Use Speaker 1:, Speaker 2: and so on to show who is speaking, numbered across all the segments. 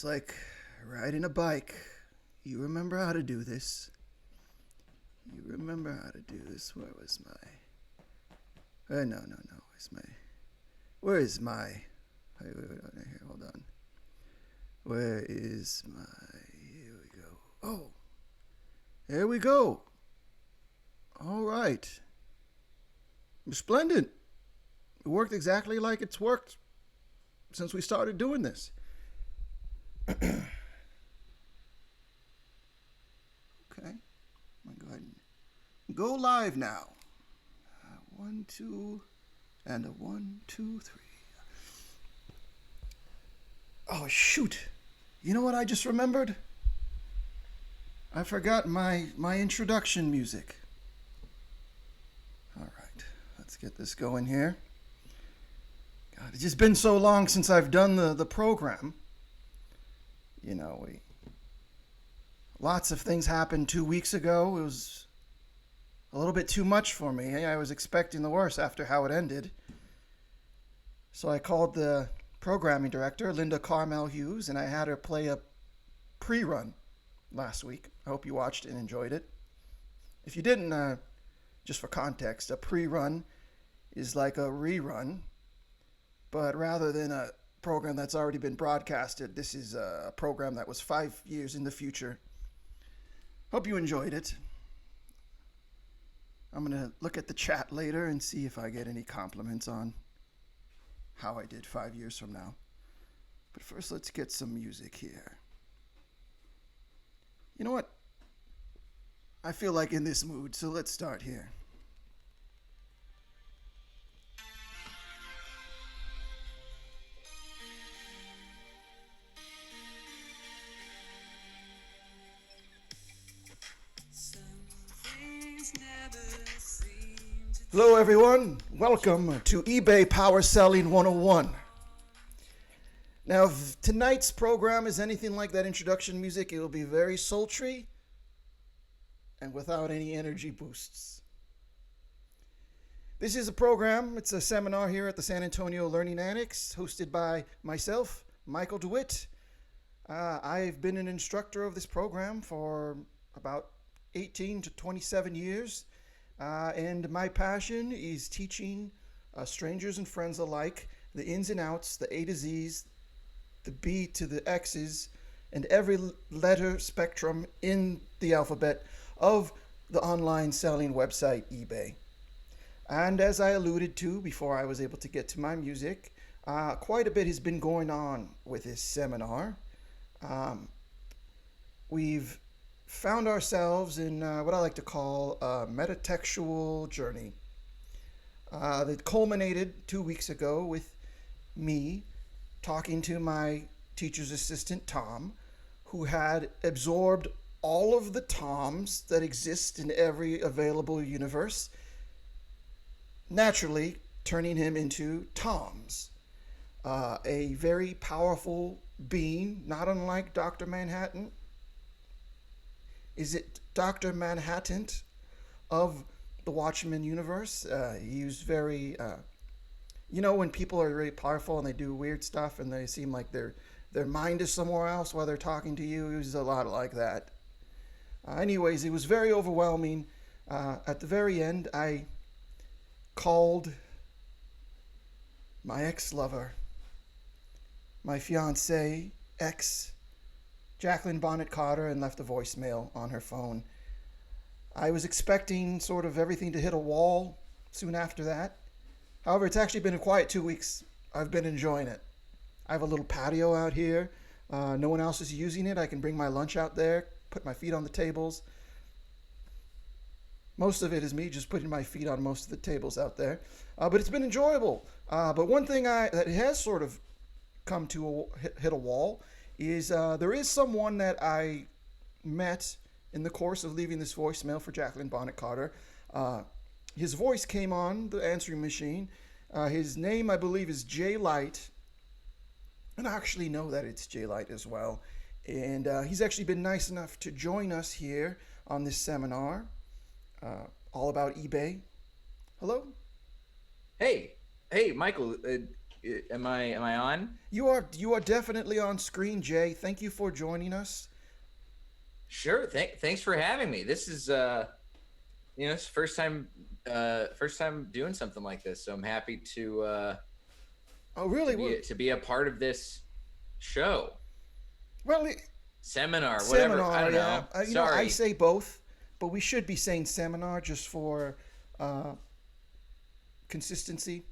Speaker 1: Just like riding a bike. You remember how to do this. You remember how to do this. Where was my... no. Where is my... Here, hold on. Where is my... Here we go. Oh. There we go. All right. Splendid. It worked exactly like it's worked since we started doing this. Okay. I'm going to go ahead and go live now. 1, 2, and a 1, 2, 3. Oh, shoot. You know what I just remembered? I forgot my introduction music. All right. Let's get this going here. God, it's just been so long since I've done the program. You know, lots of things happened 2 weeks ago. It was a little bit too much for me. I was expecting the worst after how it ended. So I called the programming director, Linda Carmel Hughes, and I had her play a pre-run last week. I hope you watched it and enjoyed it. If you didn't, just for context, a pre-run is like a rerun, but rather than a program that's already been broadcasted, this is a program that was 5 years in the future. Hope you enjoyed it. I'm going to look at the chat later and see if I get any compliments on how I did 5 years from now. But first, let's get some music here. You know what? I feel like in this mood, so let's start here. Hello everyone, welcome to eBay Power Selling 101. Now, if tonight's program is anything like that introduction music, it will be very sultry and without any energy boosts. This is a program, it's a seminar here at the San Antonio Learning Annex, hosted by myself, Michael DeWitt. I've been an instructor of this program for about 18 to 27 years. And my passion is teaching strangers and friends alike the ins and outs, the A to Z's, the B to the X's, and every letter spectrum in the alphabet of the online selling website eBay. And as I alluded to before I was able to get to my music, quite a bit has been going on with this seminar. We've found ourselves in what I like to call a metatextual journey that culminated 2 weeks ago with me talking to my teacher's assistant, Tom, who had absorbed all of the Toms that exist in every available universe, naturally turning him into Toms, a very powerful being, not unlike Dr. Manhattan. Is it Dr. Manhattan of the Watchmen universe? He was very, you know, when people are really powerful and they do weird stuff and they seem like their mind is somewhere else while they're talking to you. He was a lot like that. Anyways, it was very overwhelming. At the very end, I called my ex-lover, my fiancée, Jacqueline Bonnet Carter, and left a voicemail on her phone. I was expecting sort of everything to hit a wall soon after that. However, it's actually been a quiet 2 weeks. I've been enjoying it. I have a little patio out here. No one else is using it. I can bring my lunch out there, put my feet on the tables. Most of it is me just putting my feet on most of the tables out there. But it's been enjoyable. But one thing that has sort of come to hit a wall is there is someone that I met in the course of leaving this voicemail for Jacqueline Bonnet Carter. His voice came on the answering machine. His name, I believe, is Jay Light. And I actually know that it's Jay Light as well. And he's actually been nice enough to join us here on this seminar, all about eBay. Hello?
Speaker 2: Hey, Michael, Am I on?
Speaker 1: You are definitely on screen, Jay. Thank you for joining us.
Speaker 2: Sure. Thanks for having me. This is it's first time doing something like this. So I'm happy
Speaker 1: Oh,
Speaker 2: to
Speaker 1: really?
Speaker 2: be to be a part of this show,
Speaker 1: Well,
Speaker 2: seminar, whatever. I
Speaker 1: seminar,
Speaker 2: don't
Speaker 1: yeah.
Speaker 2: know.
Speaker 1: I
Speaker 2: Sorry.
Speaker 1: say both, but we should be saying seminar just for uh, consistency.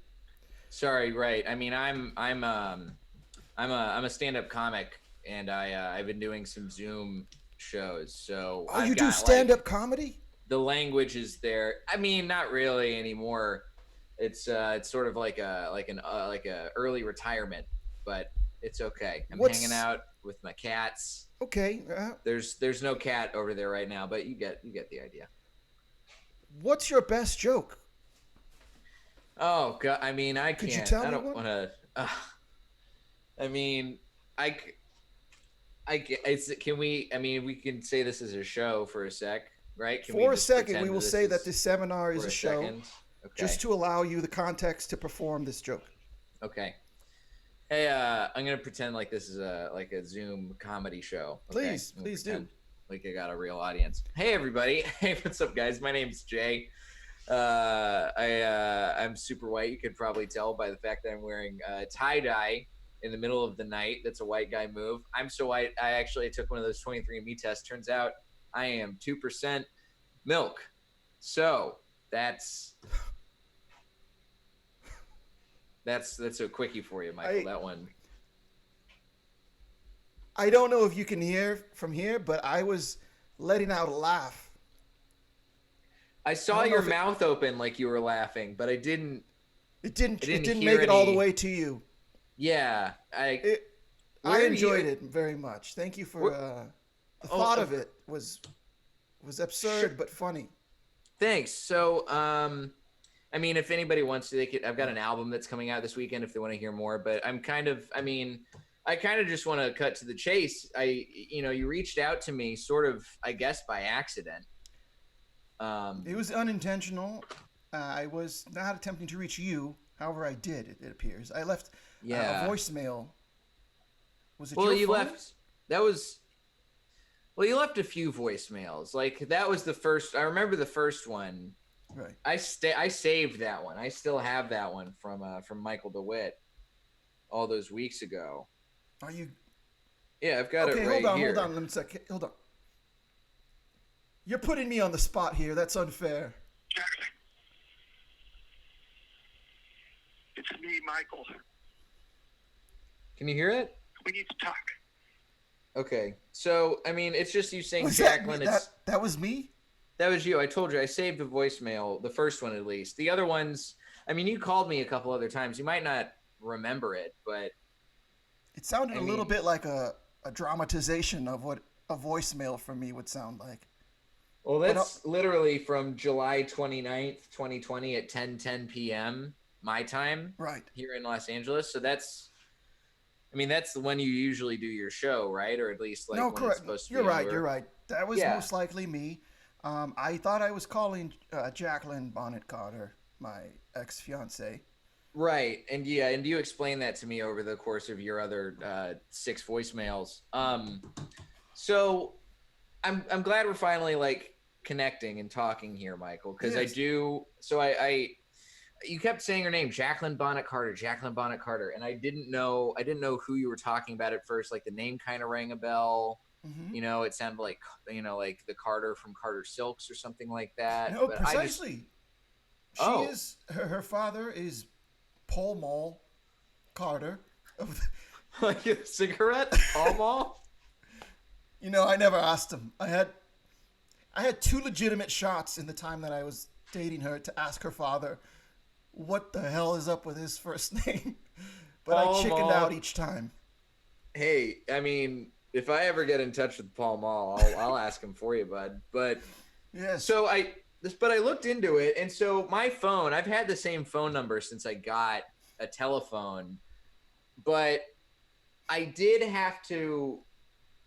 Speaker 2: Sorry, right. I mean, I'm a stand-up comic, and I've been doing some Zoom shows. So
Speaker 1: Oh,
Speaker 2: I've
Speaker 1: you do
Speaker 2: got
Speaker 1: stand-up
Speaker 2: like
Speaker 1: comedy?
Speaker 2: the language is there. I mean, not really anymore. It's sort of like a early retirement, but it's okay. I'm hanging
Speaker 1: What's
Speaker 2: out with my cats.
Speaker 1: okay?
Speaker 2: There's no cat over there right now, but you get the idea.
Speaker 1: What's your best joke?
Speaker 2: Oh god, I mean, I
Speaker 1: Could you
Speaker 2: can't.
Speaker 1: tell
Speaker 2: I
Speaker 1: me
Speaker 2: don't
Speaker 1: one?
Speaker 2: want to. I mean, I it's can we? I mean, we can say this is a show for a sec, right? Can we
Speaker 1: For a
Speaker 2: just
Speaker 1: second, we
Speaker 2: pretend
Speaker 1: will
Speaker 2: that this
Speaker 1: say that
Speaker 2: is
Speaker 1: this seminar is
Speaker 2: for
Speaker 1: a
Speaker 2: a
Speaker 1: show,
Speaker 2: second?
Speaker 1: just
Speaker 2: Okay.
Speaker 1: to allow you the context to perform this joke.
Speaker 2: Okay. Hey, I'm gonna pretend like this is a Zoom comedy show. Okay,
Speaker 1: Please,
Speaker 2: I'm gonna
Speaker 1: please do.
Speaker 2: pretend like I got a real audience. Hey, everybody. Hey, what's up, guys? My name's Jay. I'm super white. You could probably tell by the fact that I'm wearing tie dye in the middle of the night. That's a white guy move. I'm so white. I actually took one of those 23andMe tests. Turns out I am 2% milk. So that's that's a quickie for you, Michael.
Speaker 1: I
Speaker 2: That one.
Speaker 1: I don't know if you can hear from here, but I was letting out a laugh.
Speaker 2: I
Speaker 1: I
Speaker 2: saw
Speaker 1: don't know
Speaker 2: your
Speaker 1: if it
Speaker 2: mouth open like you were laughing, but
Speaker 1: it
Speaker 2: I
Speaker 1: didn't it
Speaker 2: didn't
Speaker 1: didn't
Speaker 2: hear
Speaker 1: make it all the
Speaker 2: any.
Speaker 1: way to you.
Speaker 2: Yeah, I
Speaker 1: It I
Speaker 2: where do
Speaker 1: enjoyed
Speaker 2: you
Speaker 1: it very much. Thank you for
Speaker 2: where,
Speaker 1: the
Speaker 2: oh
Speaker 1: thought of it was
Speaker 2: sure.
Speaker 1: absurd but funny.
Speaker 2: Thanks. So I mean, if anybody wants to, they could. I've got an album that's coming out this weekend if they want to hear more. But I'm kind of, I mean, I kind of just want to cut to the chase. You reached out to me sort of, I guess, by accident.
Speaker 1: It was unintentional. I was not attempting to reach you. However, I did. It appears I left a
Speaker 2: Yeah.
Speaker 1: voicemail. Was it
Speaker 2: Well,
Speaker 1: your
Speaker 2: you
Speaker 1: phone?
Speaker 2: left. That was. Well, you left a few voicemails. Like that was the first. I remember the first one.
Speaker 1: Right.
Speaker 2: I saved that one. I still have that one from Michael DeWitt all those weeks ago.
Speaker 1: Are you
Speaker 2: Yeah, I've got it
Speaker 1: okay?
Speaker 2: right
Speaker 1: Hold
Speaker 2: here.
Speaker 1: on. Let me sec. Hold on. You're putting me on the spot here. That's unfair.
Speaker 3: It's me, Michael.
Speaker 2: Can you hear it?
Speaker 3: We need to talk.
Speaker 2: Okay. So, I mean, it's just you saying
Speaker 1: Was that me?
Speaker 2: Jacqueline. It's
Speaker 1: That was me?
Speaker 2: That was you. I told you I saved a voicemail, the first one at least. The other ones, I mean, you called me a couple other times. You might not remember it, but
Speaker 1: It sounded
Speaker 2: I
Speaker 1: a little
Speaker 2: mean,
Speaker 1: bit like a dramatization of what a voicemail from me would sound like.
Speaker 2: well,
Speaker 1: But
Speaker 2: that's literally from July 29th, 2020 at 10:10 p.m. my time
Speaker 1: right.
Speaker 2: here in Los Angeles. So I mean, that's when you usually do your show, right? Or at least like
Speaker 1: No,
Speaker 2: when it's
Speaker 1: correct.
Speaker 2: supposed to
Speaker 1: You're
Speaker 2: be
Speaker 1: right. You're
Speaker 2: over.
Speaker 1: right. That was
Speaker 2: Yeah.
Speaker 1: most likely me. I thought I was calling Jacqueline Bonnet Carter, my ex fiance.
Speaker 2: Right. And yeah, and you explained that to me over the course of your other six voicemails. So I'm glad we're finally like connecting and talking here, Michael, because I
Speaker 1: Yes.
Speaker 2: do. So I you kept saying her name, Jacqueline Bonnet Carter, Jacqueline Bonnet Carter, and I didn't know who you were talking about at first. Like the name kind of rang a bell.
Speaker 1: Hmm.
Speaker 2: It sounded like like the Carter from Carter Silks or something like that.
Speaker 1: No,
Speaker 2: But I just
Speaker 1: precisely. She
Speaker 2: oh,
Speaker 1: is. Her father is Paul Mall Carter.
Speaker 2: like a cigarette, Pall Mall.
Speaker 1: I never asked him. I had two legitimate shots in the time that I was dating her to ask her father what the hell is up with his first name, but I
Speaker 2: Pall
Speaker 1: chickened out
Speaker 2: Mall.
Speaker 1: each time.
Speaker 2: Hey, I mean, if I ever get in touch with Paul Mall, I'll ask him for you, bud. But
Speaker 1: Yes.
Speaker 2: so I looked into it, and so my phone, I've had the same phone number since I got a telephone, but I did have to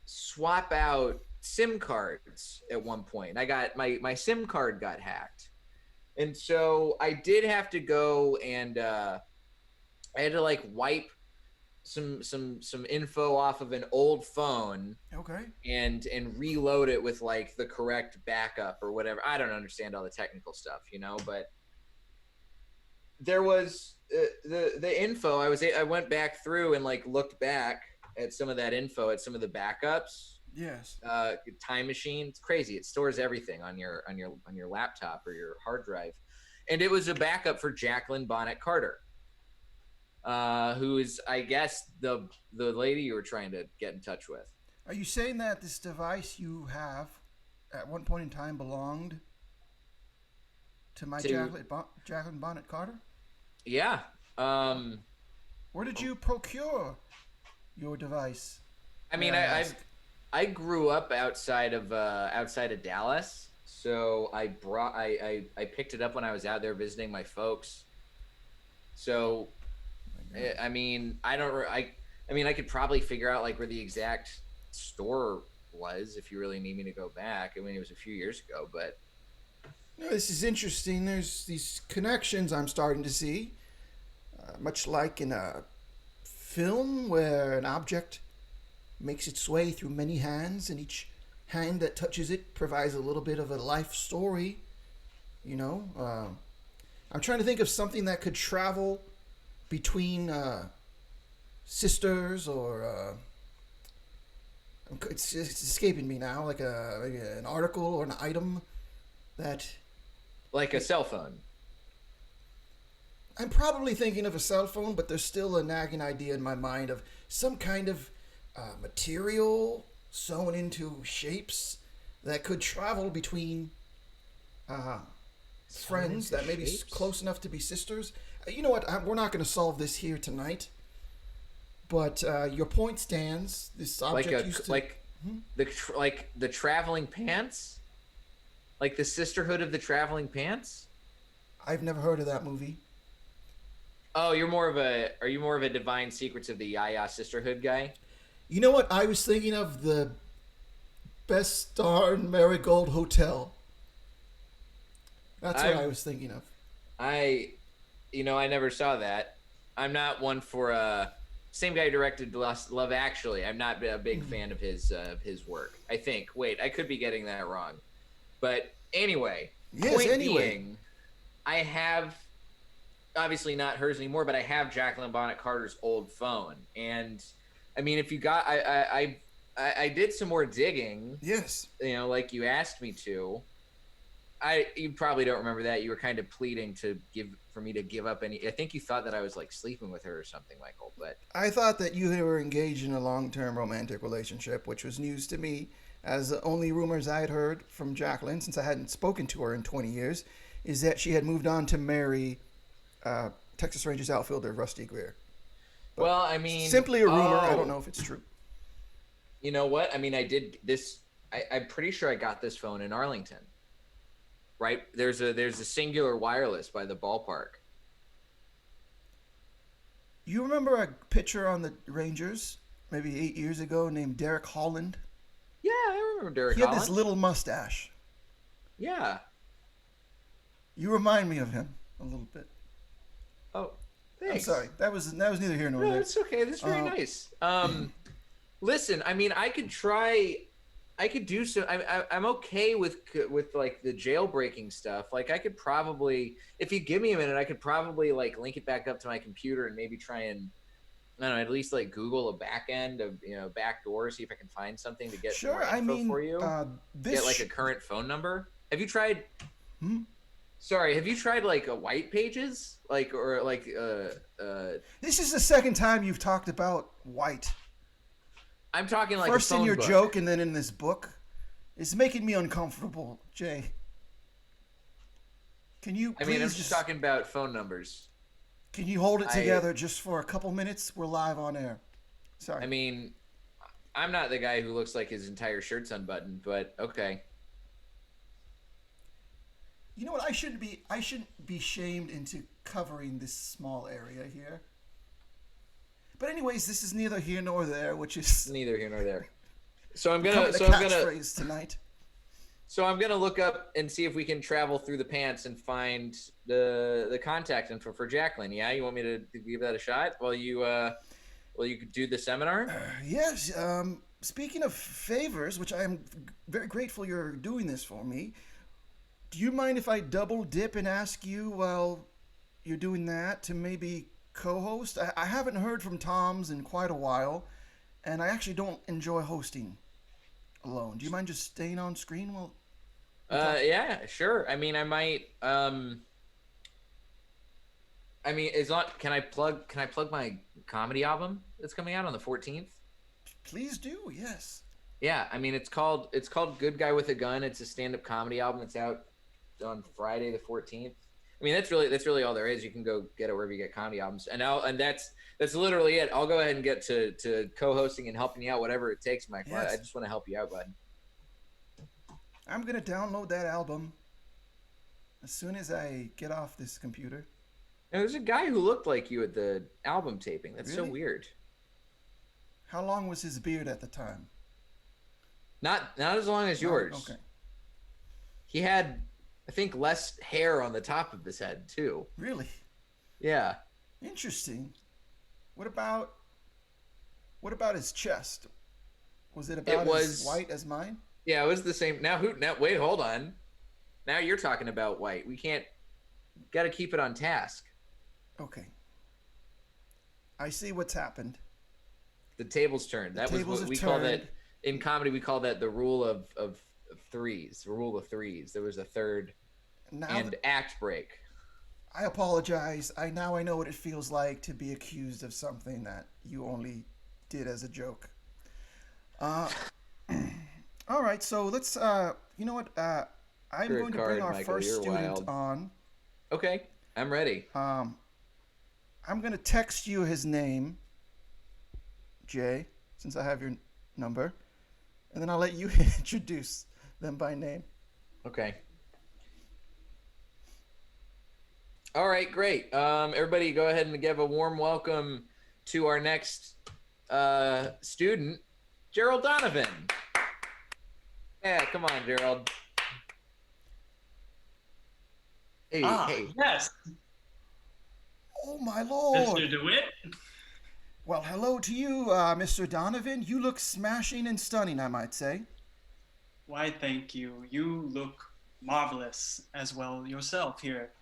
Speaker 2: swap out SIM cards at one point. I got my SIM card got hacked, and so I did have to go and I had to like wipe some info off of an old phone
Speaker 1: Okay.
Speaker 2: and reload it with like the correct backup or whatever. I don't understand all the technical stuff, but there was the info. I went back through and like looked back at some of that info at some of the backups.
Speaker 1: Yes.
Speaker 2: Time machine. It's crazy. It stores everything on your laptop or your hard drive, and it was a backup for Jacqueline Bonnet Carter, who is, I guess, the lady you were trying to get in touch with.
Speaker 1: Are you saying that this device you have at one point in time belonged to my
Speaker 2: To
Speaker 1: Jacqueline Bonnet Carter?
Speaker 2: Yeah. Um,
Speaker 1: Where did you procure your device?
Speaker 2: I
Speaker 1: May
Speaker 2: mean,
Speaker 1: I
Speaker 2: I
Speaker 1: ask?
Speaker 2: I grew up outside of Dallas, so I picked it up when I was out there visiting my folks. So
Speaker 1: My God.
Speaker 2: I mean, I mean, I could probably figure out like where the exact store was if you really need me to go back. I mean, it was a few years ago, but
Speaker 1: No, this is interesting. There's these connections I'm starting to see, much like in a film where an object makes its way through many hands, and each hand that touches it provides a little bit of a life story. You know, I'm trying to think of something that could travel between sisters, or it's escaping me now, like maybe an article or an item that
Speaker 2: like a cell phone.
Speaker 1: I'm probably thinking of a cell phone, but there's still a nagging idea in my mind of some kind of material sewn into shapes that could travel between uh,
Speaker 2: Sewn
Speaker 1: friends
Speaker 2: into
Speaker 1: that may be
Speaker 2: shapes?
Speaker 1: close enough to be sisters. You know what? We're not going to solve this here tonight, but your point stands. This
Speaker 2: Like
Speaker 1: object
Speaker 2: a
Speaker 1: used to.
Speaker 2: like
Speaker 1: Hmm?
Speaker 2: like the traveling pants? Like the Sisterhood of the Traveling Pants?
Speaker 1: I've never heard of that movie.
Speaker 2: Oh, are you more of a Divine Secrets of the Yaya Sisterhood guy?
Speaker 1: You know what? I was thinking of the Best Star Marigold Hotel. That's what I
Speaker 2: I've
Speaker 1: was thinking of.
Speaker 2: I I never saw that. I'm not one for same guy who directed Love Actually. I'm not a big fan of his work. I think. Wait, I could be getting that wrong. But anyway,
Speaker 1: Yes,
Speaker 2: point
Speaker 1: anyway.
Speaker 2: being, I have obviously not hers anymore, but I have Jacqueline Bonnet Carter's old phone. And I mean, if you got I did some more digging,
Speaker 1: Yes.
Speaker 2: like you asked me to. You probably don't remember that. You were kind of pleading to give for me to give up any. I think you thought that I was like sleeping with her or something, Michael. But
Speaker 1: I thought that you were engaged in a long term romantic relationship, which was news to me, as the only rumors I had heard from Jacqueline, since I hadn't spoken to her in 20 years, is that she had moved on to marry Texas Rangers outfielder Rusty Greer. But
Speaker 2: well, I mean,
Speaker 1: simply a rumor. I don't know if it's true.
Speaker 2: you know what? I mean, I did this. I'm pretty sure I got this phone in Arlington. Right? There's a Singular Wireless by the ballpark.
Speaker 1: You remember a pitcher on the Rangers, maybe 8 years ago, named Derek Holland?
Speaker 2: Yeah, I remember Derek
Speaker 1: He had this
Speaker 2: Holland.
Speaker 1: little mustache.
Speaker 2: Yeah.
Speaker 1: You remind me of him a little bit.
Speaker 2: Oh,
Speaker 1: I'm
Speaker 2: thanks.
Speaker 1: sorry. That was neither here nor
Speaker 2: No,
Speaker 1: there.
Speaker 2: it's okay. That's very
Speaker 1: Uh,
Speaker 2: nice. Listen, I mean, I could try. I could do so. I'm okay with like the jailbreaking stuff. Like, I could probably, if you give me a minute, I could probably like link it back up to my computer and maybe try and I don't know, at least like Google a back end of back door, see if I can find something to get
Speaker 1: sure.
Speaker 2: more
Speaker 1: I
Speaker 2: info
Speaker 1: mean,
Speaker 2: for you. Get
Speaker 1: this.
Speaker 2: like a current phone number. Have you tried?
Speaker 1: Hmm?
Speaker 2: Sorry, have you tried like a white pages, like or like
Speaker 1: This is the second time you've talked about white.
Speaker 2: I'm talking like a
Speaker 1: First in
Speaker 2: phone
Speaker 1: your
Speaker 2: book.
Speaker 1: joke, and then in this book. It's making me uncomfortable, Jay. Can you
Speaker 2: I mean, I'm
Speaker 1: please
Speaker 2: just
Speaker 1: just
Speaker 2: talking about phone numbers.
Speaker 1: can you hold it
Speaker 2: I
Speaker 1: together just for a couple minutes? We're live on air. Sorry.
Speaker 2: I mean, I'm not the guy who looks like his entire shirt's unbuttoned, but okay.
Speaker 1: You know what? I shouldn't be shamed into covering this small area here. But anyways, this is neither here nor there, which is
Speaker 2: Neither here nor there. So I'm
Speaker 1: becoming
Speaker 2: gonna
Speaker 1: a
Speaker 2: so I'm gonna
Speaker 1: catchphrase tonight.
Speaker 2: So I'm gonna look up and see if we can travel through the pants and find the contact info for Jacqueline. Yeah, you want me to give that a shot while you could do the seminar?
Speaker 1: Yes. Speaking of favors, which I am very grateful you're doing this for me. Do you mind if I double dip and ask you while you're doing that to maybe co-host? I haven't heard from Tom's in quite a while, and I actually don't enjoy hosting alone. Do you mind just staying on screen while we talk?
Speaker 2: Yeah, sure. I mean, I might. I mean, is on. Can I plug my comedy album that's coming out on the 14th?
Speaker 1: Please do. Yes.
Speaker 2: Yeah, I mean, it's called Good Guy with a Gun. It's a stand-up comedy album. It's out on Friday the 14th. I mean, that's really all there is. You can go get it wherever you get comedy albums, and that's literally it. I'll go ahead and get to co-hosting and helping you out, whatever it takes, Mike.
Speaker 1: Yes.
Speaker 2: I just want to help you out, bud.
Speaker 1: I'm gonna download that album as soon as I get off this computer.
Speaker 2: And there's a guy who looked like you at the album taping. That's so
Speaker 1: Really?
Speaker 2: weird.
Speaker 1: How long was his beard at the time?
Speaker 2: Not as long as yours.
Speaker 1: Oh, okay.
Speaker 2: He had, I think, less hair on the top of his head too.
Speaker 1: Really?
Speaker 2: Yeah.
Speaker 1: Interesting. What about his chest? Was it about as white as mine?
Speaker 2: Yeah, it was the same. Now wait, hold on. Now you're talking about white. We can't. Got to keep it on task.
Speaker 1: Okay. I see what's happened.
Speaker 2: The tables turned. That was what we call that in comedy. We call that the rule of threes. The rule of threes. There was a third and act break.
Speaker 1: I apologize. I know what it feels like to be accused of something that you only did as a joke. All right, so let's. You know what? I'm going to bring our first student on.
Speaker 2: Okay, I'm ready.
Speaker 1: I'm going to text you his name, Jay, since I have your number, and then I'll let you introduce them by name.
Speaker 2: Okay. All right, great. Everybody go ahead and give a warm welcome to our next student, Gerald Donovan. Yeah, come on, Gerald. Hey.
Speaker 3: Yes.
Speaker 1: Oh, my Lord.
Speaker 3: Mr. DeWitt.
Speaker 1: Well, hello to you, Mr. Donovan. You look smashing and stunning, I might say.
Speaker 3: Why, thank you. You look marvelous as well yourself here.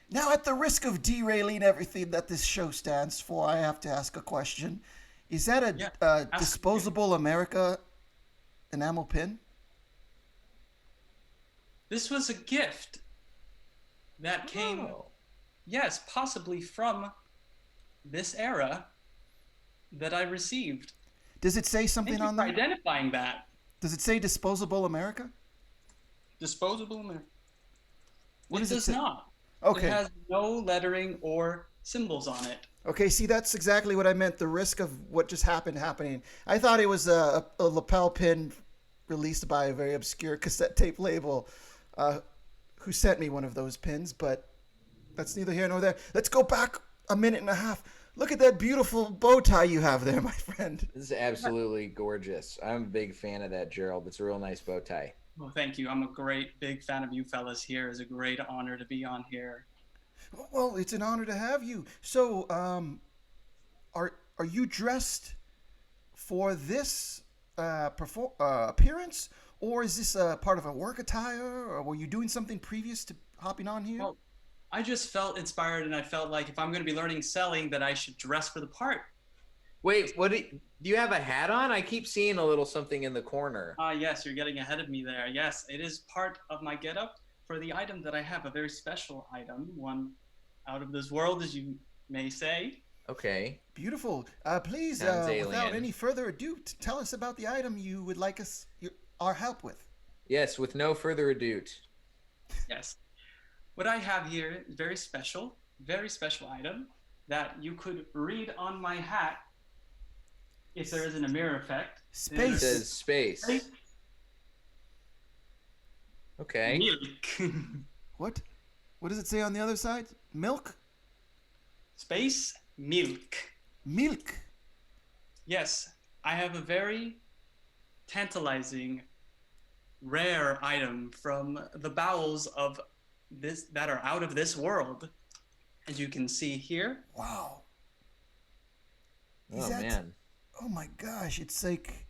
Speaker 1: Now, at the risk of derailing everything that this show stands for, I have to ask a question. Is that a disposable America enamel pin?
Speaker 3: This was a gift that came, yes, possibly from this era that I received.
Speaker 1: Does it say something on there?
Speaker 3: Identifying that.
Speaker 1: Does it say disposable America?
Speaker 3: Disposable America.
Speaker 1: What
Speaker 3: it does not.
Speaker 1: Okay.
Speaker 3: It has no lettering or symbols on it.
Speaker 1: Okay, see, that's exactly what I meant. The risk of what just happening. I thought it was a lapel pin released by a very obscure cassette tape label who sent me one of those pins, but that's neither here nor there. Let's go back a minute and a half. Look at that beautiful bow tie you have there, my friend.
Speaker 2: This is absolutely gorgeous. I'm a big fan of that, Gerald. It's a real nice bow tie.
Speaker 3: Well, thank you. I'm a great big fan of you fellas here. It's a great honor to be on here.
Speaker 1: Well, it's an honor to have you. So, are you dressed for this appearance, or is this part of a work attire, or were you doing something previous to hopping on here?
Speaker 3: Well, I just felt inspired, and I felt like if I'm going to be learning selling, that I should dress for the part.
Speaker 2: Wait, do you have a hat on? I keep seeing a little something in the corner.
Speaker 3: Yes, you're getting ahead of me there. Yes, it is part of my getup for the item that I have, a very special item, one out of this world, as you may say.
Speaker 2: Okay.
Speaker 1: Beautiful. Please, without any further ado, tell us about the item you would like our help with.
Speaker 2: Yes, with no further ado.
Speaker 3: Yes. What I have here is very special item that you could read on my hat if there isn't a mirror effect.
Speaker 1: Space.
Speaker 2: It says space. Okay.
Speaker 3: Milk.
Speaker 1: What? What does it say on the other side? Milk?
Speaker 3: Space milk.
Speaker 1: Milk.
Speaker 3: Yes, I have a very tantalizing rare item from the bowels of this that are out of this world. As you can see here.
Speaker 1: Wow.
Speaker 2: Oh man.
Speaker 1: Oh my gosh, it's like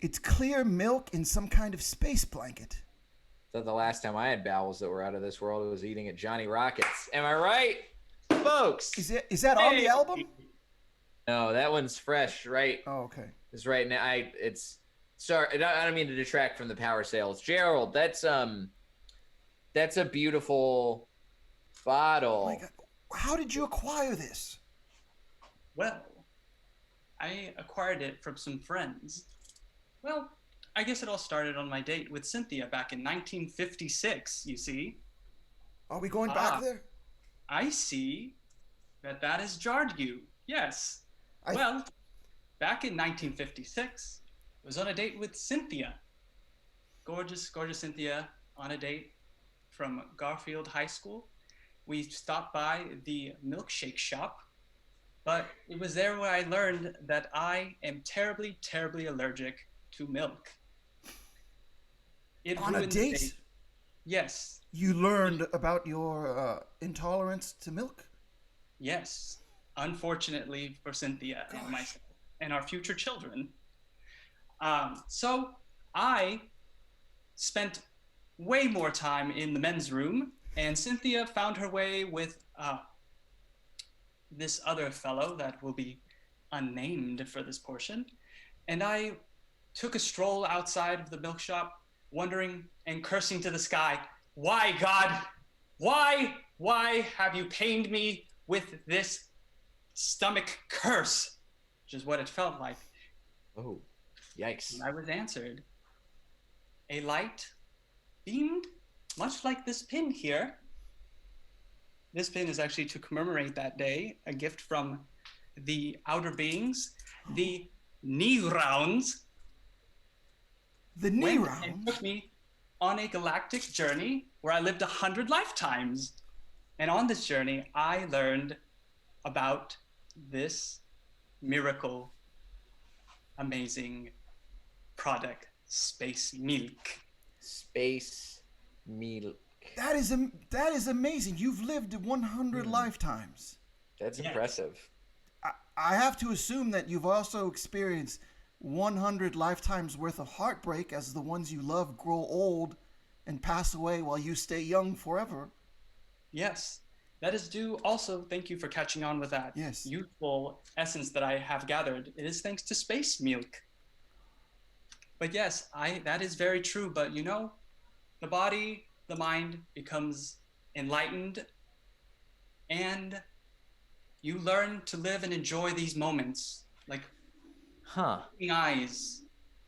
Speaker 1: it's clear milk in some kind of space blanket.
Speaker 2: So the last time I had bowels that were out of this world, I was eating at Johnny Rockets. Am I right, folks?
Speaker 1: Is that on the album?
Speaker 2: No, that one's fresh. Right.
Speaker 1: Oh, okay.
Speaker 2: It's right now. It's sorry. I don't mean to detract from the power sales, Gerald. That's a beautiful bottle.
Speaker 1: Oh my God. How did you acquire this?
Speaker 3: Well, I acquired it from some friends. Well, I guess it all started on my date with Cynthia back in 1956, you see.
Speaker 1: Are we going back there?
Speaker 3: I see that has jarred you. Yes. Well, back in 1956, I was on a date with Cynthia. Gorgeous, gorgeous Cynthia on a date from Garfield High School. We stopped by the milkshake shop, but it was there where I learned that I am terribly, terribly allergic to milk.
Speaker 1: On a date?
Speaker 3: Yes.
Speaker 1: You learned about your intolerance to milk?
Speaker 3: Yes. Unfortunately for Cynthia and myself and our future children. So I spent way more time in the men's room, and Cynthia found her way with this other fellow that will be unnamed for this portion. And I took a stroll outside of the milk shop, wondering and cursing to the sky, why, God, why have you pained me with this stomach curse? Which is what it felt like.
Speaker 2: Oh, yikes.
Speaker 3: And I was answered. A light beamed, much like this pin here. This pin is actually to commemorate that day, a gift from the outer beings, the knee rounds.
Speaker 1: The knee rounds?
Speaker 3: And took me on a galactic journey where I lived 100 lifetimes. And on this journey, I learned about this miracle, amazing product, space milk.
Speaker 2: Space milk.
Speaker 1: That is amazing. You've lived 100 lifetimes.
Speaker 2: That's impressive.
Speaker 1: I have to assume that you've also experienced 100 lifetimes worth of heartbreak as the ones you love grow old and pass away while you stay young forever.
Speaker 3: Yes. That is due also, thank you for catching on with that.
Speaker 1: Yes.
Speaker 3: Youthful essence that I have gathered. It is thanks to space milk. But yes, that is very true. But you know, the body, the mind becomes enlightened, and you learn to live and enjoy these moments, like eyes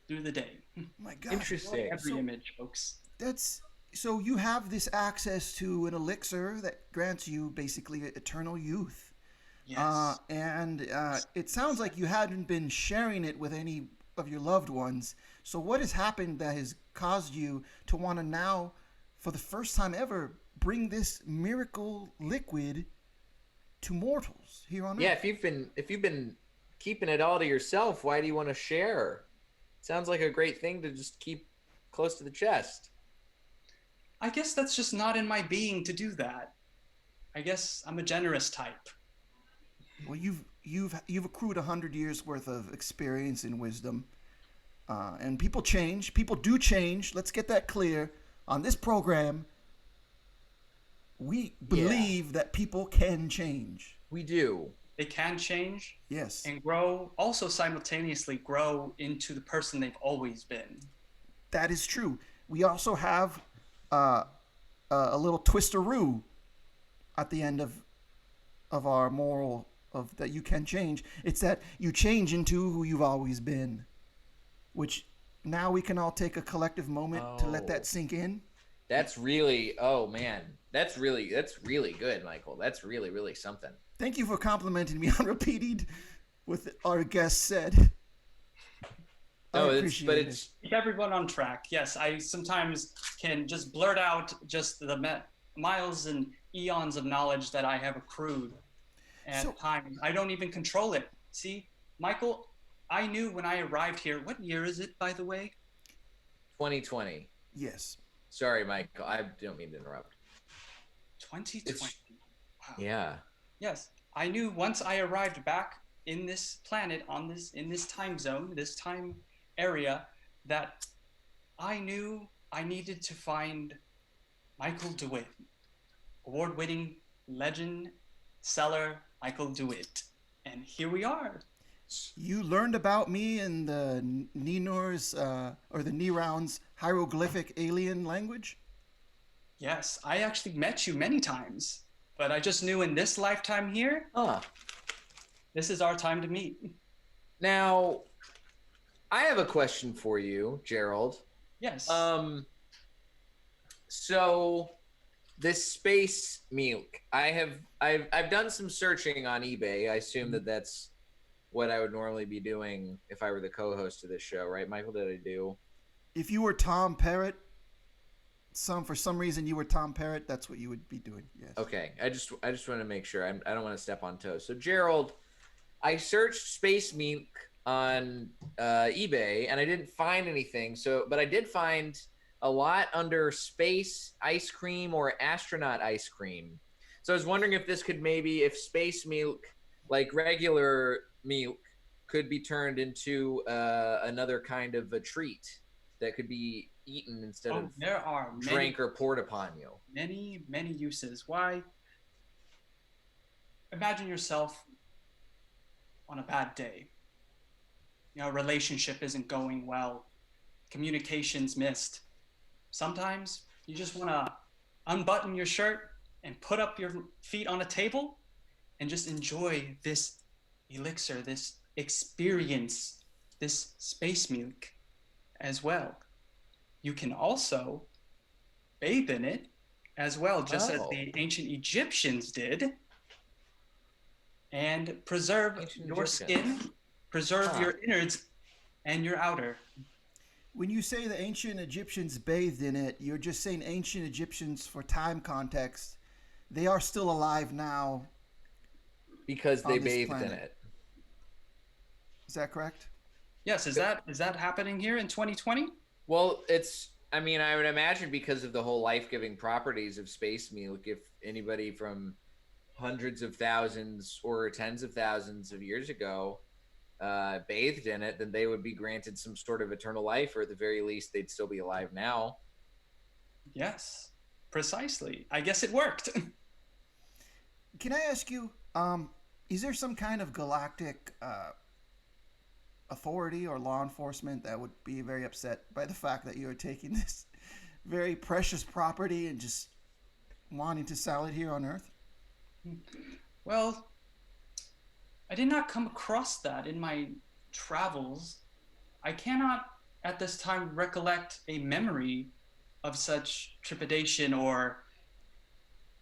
Speaker 3: through the day.
Speaker 1: My God.
Speaker 2: Interesting.
Speaker 3: Every image, folks.
Speaker 1: So you have this access to an elixir that grants you basically eternal youth.
Speaker 3: Yes.
Speaker 1: And it sounds like you hadn't been sharing it with any of your loved ones. So what has happened that has caused you to want to now, for the first time ever, bring this miracle liquid to mortals here on Earth?
Speaker 2: Yeah, if you've been keeping it all to yourself, why do you want to share? Sounds like a great thing to just keep close to the chest.
Speaker 3: I guess that's just not in my being to do that. I guess I'm a generous type.
Speaker 1: Well, you've accrued 100 years worth of experience and wisdom, and people change. People do change. Let's get that clear. On this program, we believe that people can change.
Speaker 2: We do.
Speaker 3: They can change.
Speaker 1: Yes.
Speaker 3: And grow, also simultaneously grow into the person they've always been.
Speaker 1: That is true. We also have a little twisteroo at the end of our moral of that you can change. It's that you change into who you've always been, which now we can all take a collective moment to let that sink in.
Speaker 2: That's really, oh man, that's really good, Michael. That's really, really something.
Speaker 1: Thank you for complimenting me on repeating what our guest said.
Speaker 2: No, it's
Speaker 3: keep everyone on track. Yes, I sometimes can just blurt out just the miles and eons of knowledge that I have accrued at times. I don't even control it. See, Michael, I knew when I arrived here. What year is it, by the way?
Speaker 2: 2020.
Speaker 1: Yes.
Speaker 2: Sorry, Michael. I don't mean to interrupt.
Speaker 3: 2020. Wow.
Speaker 2: Yeah.
Speaker 3: Yes, I knew once I arrived back in this planet, in this time zone, this time area, that I knew I needed to find Michael DeWitt, award-winning legend seller Michael DeWitt, and here we are.
Speaker 1: You learned about me in the Ninor's or the Niroun's hieroglyphic alien language?
Speaker 3: Yes, I actually met you many times, but I just knew in this lifetime here, this is our time to meet.
Speaker 2: Now, I have a question for you, Gerald.
Speaker 3: Yes.
Speaker 2: So this space milk, I've done some searching on eBay. I assume that that's what I would normally be doing if I were the co-host of this show, right, Michael? Did I do?
Speaker 1: If you were Tom Parrott, for some reason you were Tom Parrott, that's what you would be doing. Yes.
Speaker 2: Okay. I just want to make sure. I don't want to step on toes. So Gerald, I searched space milk on eBay and I didn't find anything. But I did find a lot under space ice cream or astronaut ice cream. So I was wondering if this could if space milk, like regular milk, could be turned into another kind of a treat that could be eaten instead of
Speaker 3: there are
Speaker 2: drank or poured upon you.
Speaker 3: Many uses. Why? Imagine yourself on a bad day. A relationship isn't going well. Communication's missed. Sometimes you just want to unbutton your shirt and put up your feet on a table and just enjoy this elixir, this experience, this space milk as well. You can also bathe in it as well, just as the ancient Egyptians did, and preserve your skin, preserve your innards and your outer.
Speaker 1: When you say the ancient Egyptians bathed in it, you're just saying ancient Egyptians for time context. They are still alive now.
Speaker 2: Because they bathed in it.
Speaker 1: Is that correct?
Speaker 3: Yes. Is that happening here in 2020?
Speaker 2: Well, I would imagine because of the whole life-giving properties of space milk, if anybody from hundreds of thousands or tens of thousands of years ago bathed in it, then they would be granted some sort of eternal life, or at the very least, they'd still be alive now.
Speaker 3: Yes, precisely. I guess it worked.
Speaker 1: Can I ask you, is there some kind of galactic authority or law enforcement that would be very upset by the fact that you are taking this very precious property and just wanting to sell it here on Earth?
Speaker 3: Well, I did not come across that in my travels. I cannot at this time recollect a memory of such trepidation or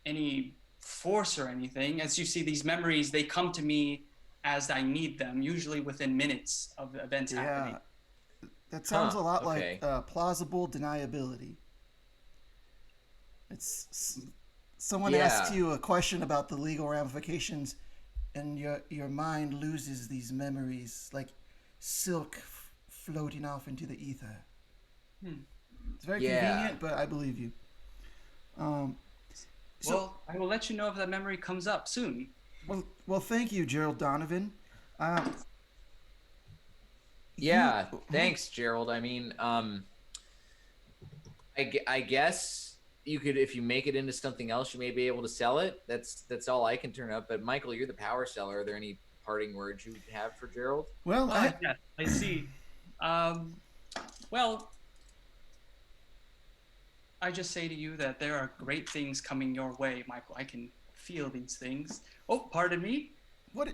Speaker 3: any force or anything. As you see, these memories, they come to me as I need them, usually within minutes of the events happening.
Speaker 1: That sounds a lot like plausible deniability. It's someone asks you a question about the legal ramifications, and your mind loses these memories like silk floating off into the ether. It's very convenient, but I believe you.
Speaker 3: Well, I will let you know if that memory comes up soon.
Speaker 1: Well, thank you, Gerald Donovan.
Speaker 2: Thanks, Gerald. I mean, I guess you could, if you make it into something else, you may be able to sell it. That's all I can turn up. But Michael, you're the power seller. Are there any parting words you have for Gerald?
Speaker 1: Well,
Speaker 3: I see. Well, I just say to you that there are great things coming your way, Michael. I can feel these things. Oh, pardon me.
Speaker 1: What?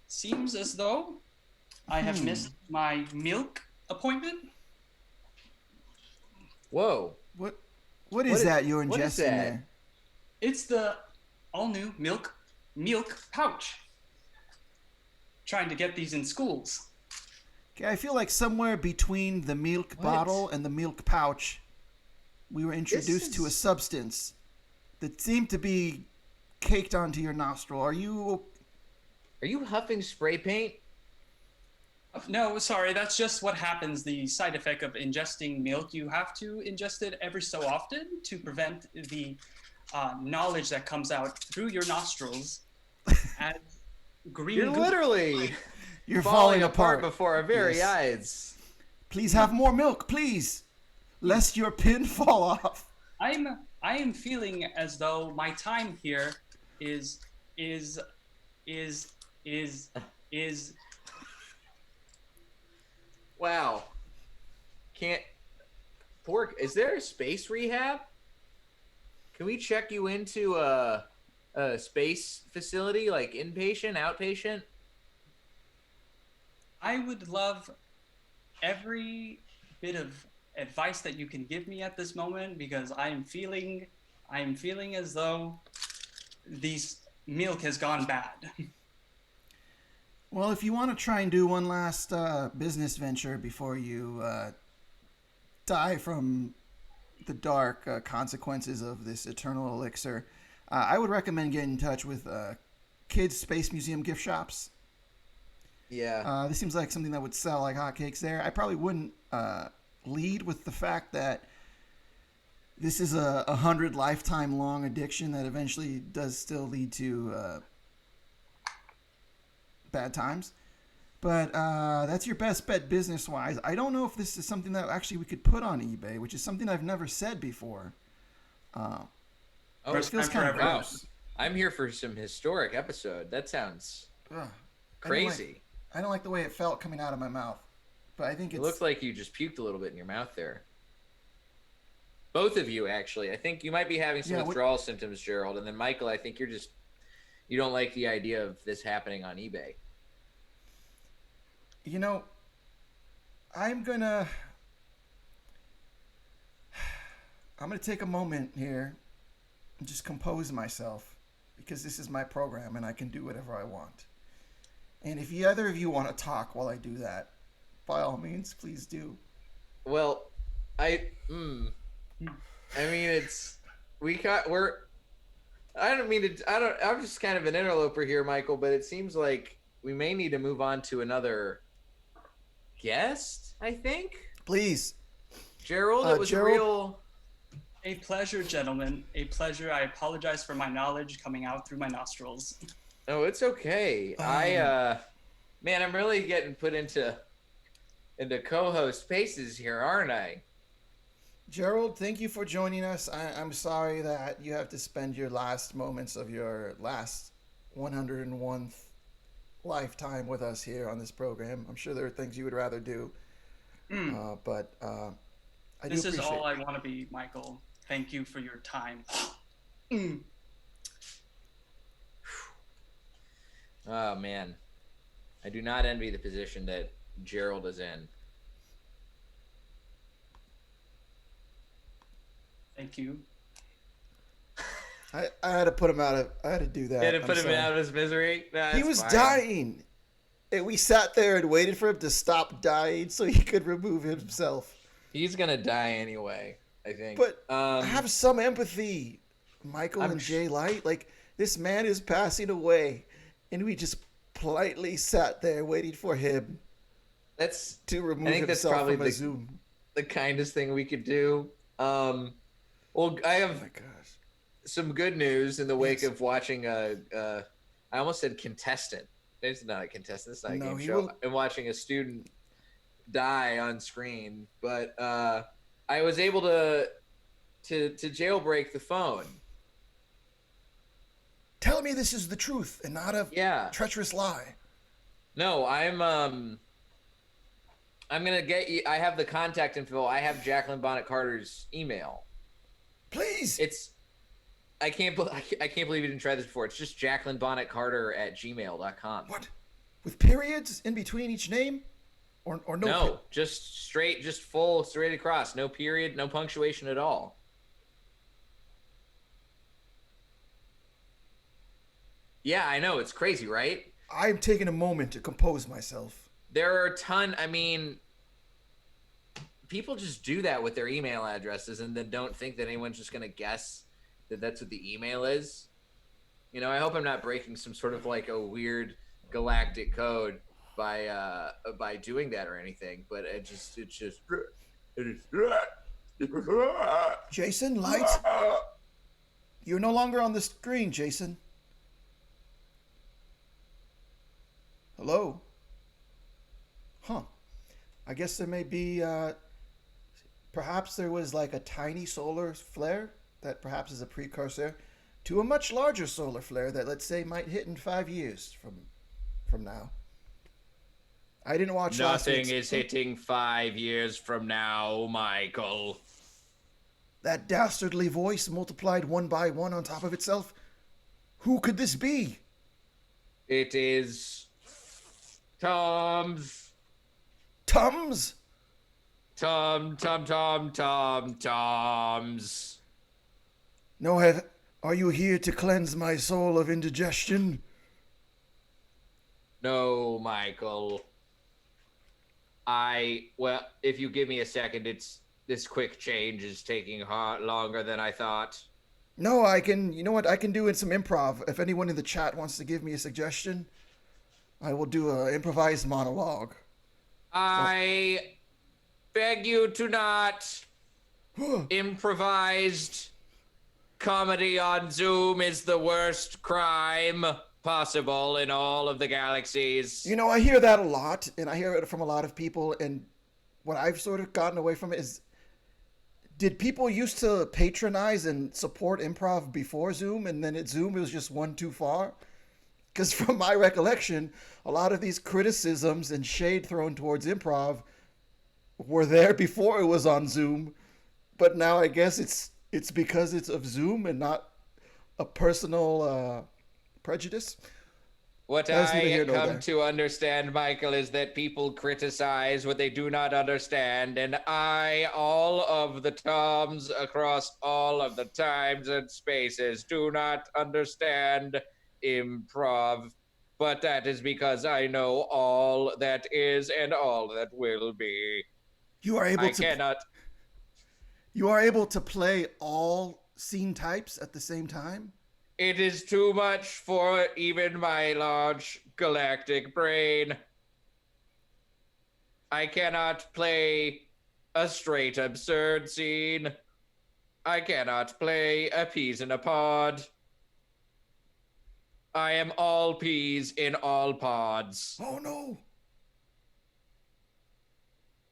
Speaker 3: Seems as though I have missed my milk appointment.
Speaker 2: Whoa.
Speaker 1: What is that you're ingesting there?
Speaker 3: It's the all-new milk pouch. Trying to get these in schools.
Speaker 1: Okay, I feel like somewhere between the milk bottle and the milk pouch, we were introduced to a substance that seemed to be caked onto your nostril. Are you
Speaker 2: huffing spray paint?
Speaker 3: No, sorry, that's just what happens. The side effect of ingesting milk. You have to ingest it every so often to prevent the knowledge that comes out through your nostrils as green
Speaker 2: You're
Speaker 3: goo.
Speaker 2: literally
Speaker 1: You're
Speaker 2: falling apart before our very
Speaker 1: Yes.
Speaker 2: eyes.
Speaker 1: Please have more milk, please, lest your pin fall off.
Speaker 3: I am feeling as though my time here is is is is is
Speaker 2: Wow. Can't. Pork, is there a space rehab? Can we check you into a space facility, like inpatient, outpatient?
Speaker 3: I would love every bit of advice that you can give me at this moment because I am feeling as though this milk has gone bad.
Speaker 1: Well, if you want to try and do one last business venture before you die from the dark consequences of this eternal elixir, I would recommend getting in touch with kids' space museum gift shops.
Speaker 2: Yeah.
Speaker 1: This seems like something that would sell like hotcakes there. I probably wouldn't lead with the fact that this is a 100 lifetime long addiction that eventually does still lead to bad times. But that's your best bet business wise. I don't know if this is something that actually we could put on eBay, which is something I've never said before.
Speaker 2: Oh,
Speaker 1: it feels kind of
Speaker 3: forever.
Speaker 1: gross.
Speaker 2: I'm here for some historic episode. That sounds
Speaker 1: Ugh.
Speaker 2: crazy.
Speaker 1: I don't like the way it felt coming out of my mouth. But I think
Speaker 2: It
Speaker 1: it's
Speaker 2: looks like you just puked a little bit in your mouth there. Both of you, actually. I think you might be having some withdrawal symptoms, Gerald. And then Michael, I think you don't like the idea of this happening on eBay.
Speaker 1: You know, I'm gonna take a moment here and just compose myself because this is my program and I can do whatever I want. And if either of you want to talk while I do that, by all means, please do.
Speaker 2: Well, I mean, I'm just kind of an interloper here, Michael, but it seems like we may need to move on to another guest, I think.
Speaker 1: Please.
Speaker 2: Gerald, it was
Speaker 1: Gerald.
Speaker 3: A pleasure, gentlemen. A pleasure. I apologize for my knowledge coming out through my nostrils.
Speaker 2: Oh, it's okay. Man, I'm really getting put into co-host spaces here, aren't I?
Speaker 1: Gerald, thank you for joining us. I'm sorry that you have to spend your last moments of your last 101th lifetime with us here on this program. I'm sure there are things you would rather do. But I do appreciate it.
Speaker 3: This is all I want to be, Michael. Thank you for your time.
Speaker 2: Oh, man. I do not envy the position that Gerald is in.
Speaker 3: Thank you.
Speaker 1: I had to put him out of. I had to do that.
Speaker 2: You had to put him out of his misery? No,
Speaker 1: he was dying. And we sat there and waited for him to stop dying so he could remove himself.
Speaker 2: He's going to die anyway, I think.
Speaker 1: But have some empathy, Michael and Jay Light. Like, this man is passing away, and we just politely sat there waiting for him to remove himself from a Zoom.
Speaker 2: The kindest thing we could do. Well, I have some good news in the wake of watching I almost said contestant. It's not a contestant. It's not a game show. I'm watching a student die on screen, but I was able to jailbreak the phone.
Speaker 1: Tell me this is the truth and not a treacherous lie.
Speaker 2: No, I'm gonna get you. I have the contact info. I have Jacqueline Bonnet Carter's email.
Speaker 1: Please.
Speaker 2: I can't believe you didn't try this before. It's just JacquelineBonnetCarter@gmail.com.
Speaker 1: What? With periods in between each name? Or no?
Speaker 2: No, just straight, just full, straight across. No period, no punctuation at all. Yeah, I know. It's crazy, right?
Speaker 1: I'm taking a moment to compose myself.
Speaker 2: There are a ton. I mean, people just do that with their email addresses and then don't think that anyone's just going to guess that that's what the email is. You know, I hope I'm not breaking some sort of like a weird galactic code. by doing that or anything, but it's just it is.
Speaker 1: Jason, light. You're no longer on the screen, Jason. Hello? Huh. I guess there may be, perhaps there was like a tiny solar flare that perhaps is a precursor to a much larger solar flare that, let's say, might hit in 5 years from now. I didn't watch last
Speaker 2: Nothing
Speaker 1: week's.
Speaker 2: is hitting 5 years from now, Michael.
Speaker 1: That dastardly voice multiplied one by one on top of itself. Who could this be?
Speaker 2: It is Tom's.
Speaker 1: Tums?
Speaker 2: Tom's.
Speaker 1: No, are you here to cleanse my soul of indigestion?
Speaker 2: No, Michael. Well, if you give me a second, this quick change is taking longer than I thought.
Speaker 1: No, I can, you know what, I can do in some improv. If anyone in the chat wants to give me a suggestion, I will do an improvised monologue.
Speaker 2: I beg you to not. Improvised comedy on Zoom is the worst crime possible in all of the galaxies.
Speaker 1: You know, I hear that a lot, and I hear it from a lot of people, and what I've sort of gotten away from it is, did people used to patronize and support improv before Zoom, and then at Zoom it was just one too far? Because from my recollection, a lot of these criticisms and shade thrown towards improv were there before it was on Zoom, but now I guess it's because it's of Zoom and not a personal prejudice.
Speaker 2: What
Speaker 1: That's neither
Speaker 2: I
Speaker 1: here nor
Speaker 2: come
Speaker 1: there.
Speaker 2: to understand, Michael, is that people criticize what they do not understand, and I, all of the Toms across all of the times and spaces, do not understand improv. But that is because I know all that is and all that will be.
Speaker 1: You are able
Speaker 2: I
Speaker 1: to
Speaker 2: cannot.
Speaker 1: you are able to play all scene types at the same time?
Speaker 2: It is too much for even my large galactic brain. I cannot play a straight absurd scene. I cannot play a peas in a pod. I am all peas in all pods.
Speaker 1: Oh no.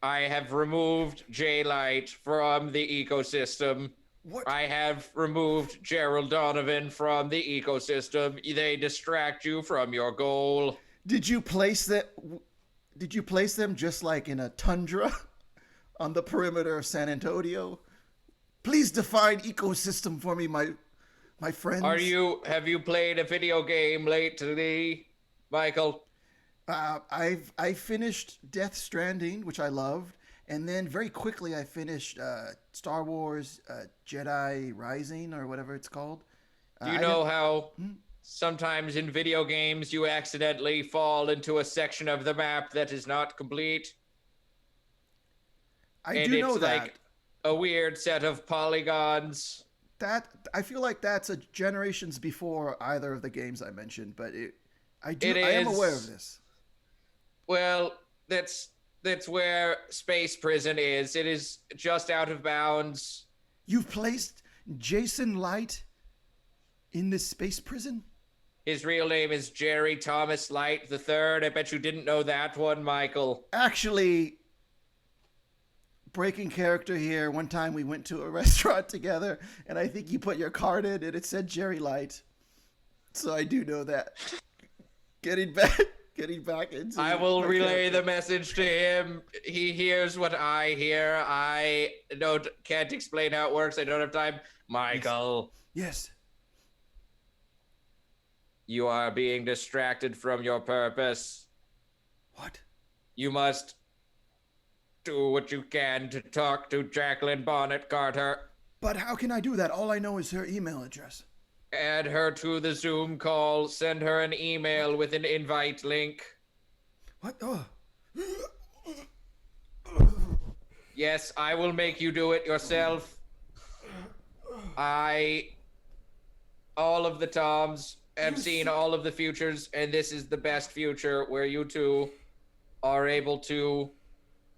Speaker 2: I have removed J-Light from the ecosystem.
Speaker 1: What?
Speaker 2: I have removed Gerald Donovan from the ecosystem. They distract you from your goal.
Speaker 1: Did you place them just like in a tundra on the perimeter of San Antonio? Please define ecosystem for me, my friends.
Speaker 2: Have you played a video game lately, Michael?
Speaker 1: I finished Death Stranding, which I loved, and then very quickly I finished Star Wars Jedi Rising or whatever it's called.
Speaker 2: Do you know how sometimes in video games you accidentally fall into a section of the map that is not complete?
Speaker 1: I do know that.
Speaker 2: Like a weird set of polygons.
Speaker 1: That I feel like that's a generations before either of the games I mentioned, but I am aware of this.
Speaker 2: Well, that's where Space Prison is. It is just out of bounds.
Speaker 1: You've placed Jason Light in this space prison?
Speaker 2: His real name is Jerry Thomas Light III. I bet you didn't know that one, Michael.
Speaker 1: Actually, breaking character here. One time we went to a restaurant together, and I think you put your card in, and it said Jerry Light. So I do know that. Getting back into.
Speaker 2: I will relay the message to him. He hears what I hear. I can't explain how it works. I don't have time. Michael.
Speaker 1: Yes.
Speaker 2: You are being distracted from your purpose.
Speaker 1: What?
Speaker 2: You must do what you can to talk to Jacqueline Bonnet Carter.
Speaker 1: But how can I do that? All I know is her email address.
Speaker 2: Add her to the Zoom call. Send her an email with an invite link.
Speaker 1: What? Oh.
Speaker 2: Yes, I will make you do it yourself. All of the Toms have seen all of the futures, and this is the best future where you two are able to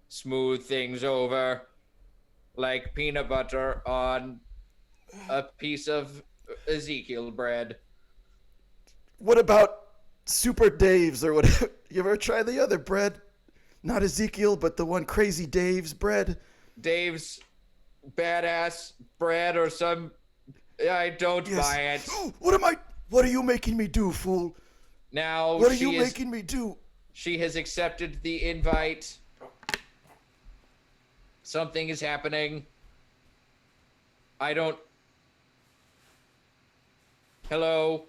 Speaker 2: smooth things over like peanut butter on a piece of Ezekiel bread.
Speaker 1: What about Super Dave's or whatever? You ever try the other bread? Not Ezekiel, but the one Crazy Dave's bread.
Speaker 2: Dave's badass bread or some. I don't buy it.
Speaker 1: What are you making me do, fool?
Speaker 2: Now
Speaker 1: What are you making me do?
Speaker 2: She has accepted the invite. Something is happening. I don't. Hello.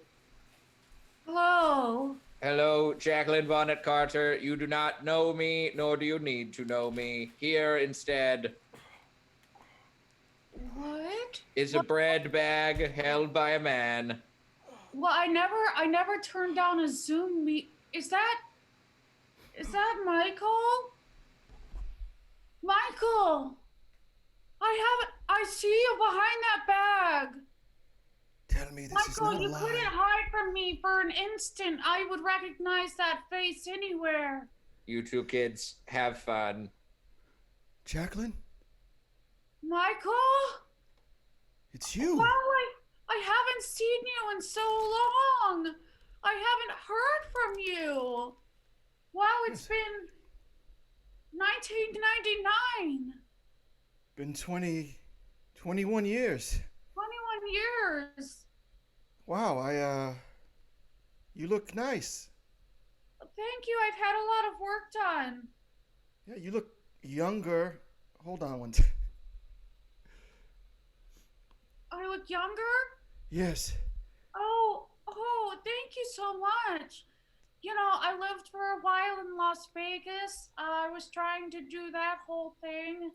Speaker 4: Hello.
Speaker 2: Hello, Jacqueline Bonnet Carter. You do not know me, nor do you need to know me. Here instead
Speaker 4: What?
Speaker 2: is a bread bag held by a man.
Speaker 4: Well, I never turned down a Zoom meet. Is that Michael? Michael! I see you behind that bag.
Speaker 1: Tell me this is
Speaker 4: Michael,
Speaker 1: not a
Speaker 4: you
Speaker 1: lie.
Speaker 4: couldn't hide from me for an instant. I would recognize that face anywhere.
Speaker 2: You two kids, have fun.
Speaker 1: Jacqueline,
Speaker 4: Michael?
Speaker 1: it's you.
Speaker 4: Wow, I haven't seen you in so long. I haven't heard from you. Wow, it's been 1999.
Speaker 1: Been 21 years.
Speaker 4: 21 years.
Speaker 1: Wow, you look nice.
Speaker 4: Thank you. I've had a lot of work done.
Speaker 1: Yeah, you look younger. Hold on one second.
Speaker 4: I look younger?
Speaker 1: Yes.
Speaker 4: Oh, thank you so much. You know, I lived for a while in Las Vegas. I was trying to do that whole thing.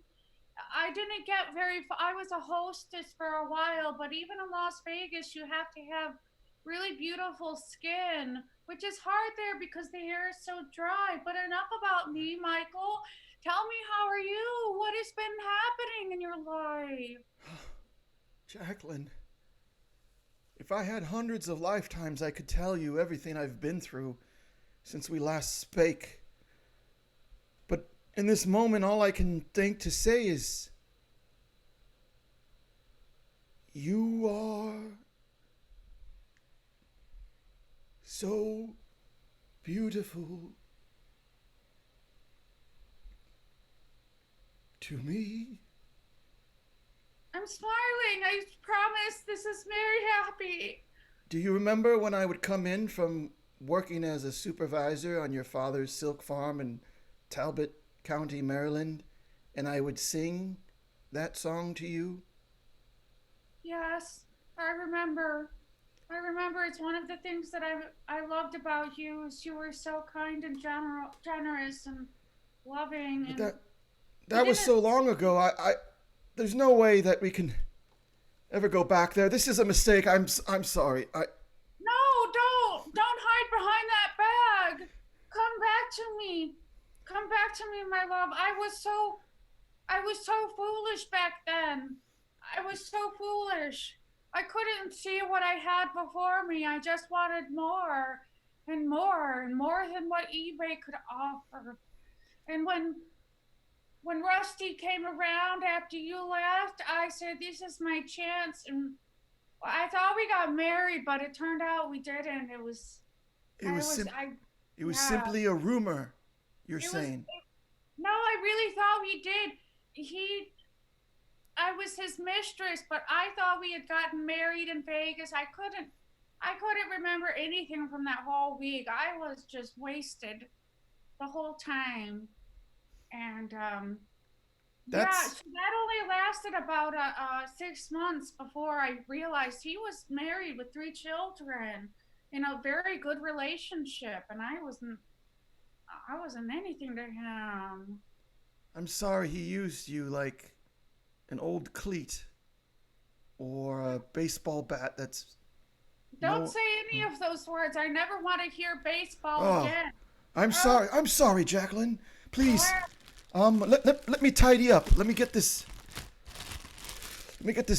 Speaker 4: I didn't get very far. I was a hostess for a while, but even in Las Vegas, you have to have really beautiful skin, which is hard there because the air is so dry. But enough about me, Michael. Tell me, how are you? What has been happening in your life?
Speaker 1: Jacqueline, if I had hundreds of lifetimes, I could tell you everything I've been through since we last spake. But in this moment, all I can think to say is, you are so beautiful to me.
Speaker 4: I'm smiling. I promise this is very happy.
Speaker 1: Do you remember when I would come in from working as a supervisor on your father's silk farm in Talbot County, Maryland, and I would sing that song to you?
Speaker 4: Yes, I remember. It's one of the things that I loved about you is you were so kind and generous and loving.
Speaker 1: But
Speaker 4: And
Speaker 1: that was so long ago. I there's no way that we can ever go back there. This is a mistake. I'm sorry.
Speaker 4: No, don't hide behind that bag. Come back to me. Come back to me, my love. I was so foolish back then. I was so foolish. I couldn't see what I had before me. I just wanted more and more and more than what eBay could offer. And when Rusty came around after you left, I said, this is my chance. And I thought we got married, but it turned out we didn't. It was
Speaker 1: simply a rumor, you're saying.
Speaker 4: No, I really thought we did. I was his mistress, but I thought we had gotten married in Vegas. I couldn't remember anything from that whole week. I was just wasted the whole time. And so that only lasted about 6 months before I realized he was married with 3 children in a very good relationship, and I wasn't anything to him.
Speaker 1: I'm sorry he used you like an old cleat or a baseball bat that's...
Speaker 4: Don't say any of those words. I never want to hear baseball again.
Speaker 1: I'm sorry, Jacqueline. Please, let me tidy up. Let me get this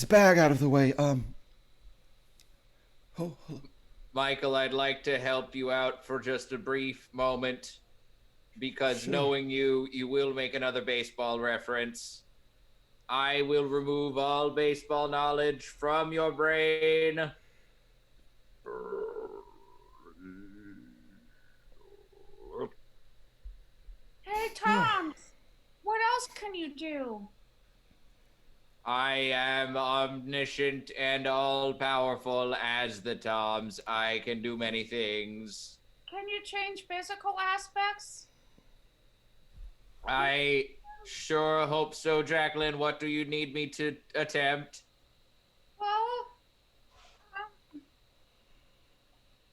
Speaker 1: bag out of the way.
Speaker 2: Michael, I'd like to help you out for just a brief moment. because
Speaker 1: Sure.
Speaker 2: knowing you, you will make another baseball reference. I will remove all baseball knowledge from your brain.
Speaker 4: Hey, Tom, what else can you do?
Speaker 2: I am omniscient and all powerful as the Toms. I can do many things.
Speaker 4: Can you change physical aspects?
Speaker 2: I sure hope so, Jacqueline. What do you need me to attempt?
Speaker 4: Well,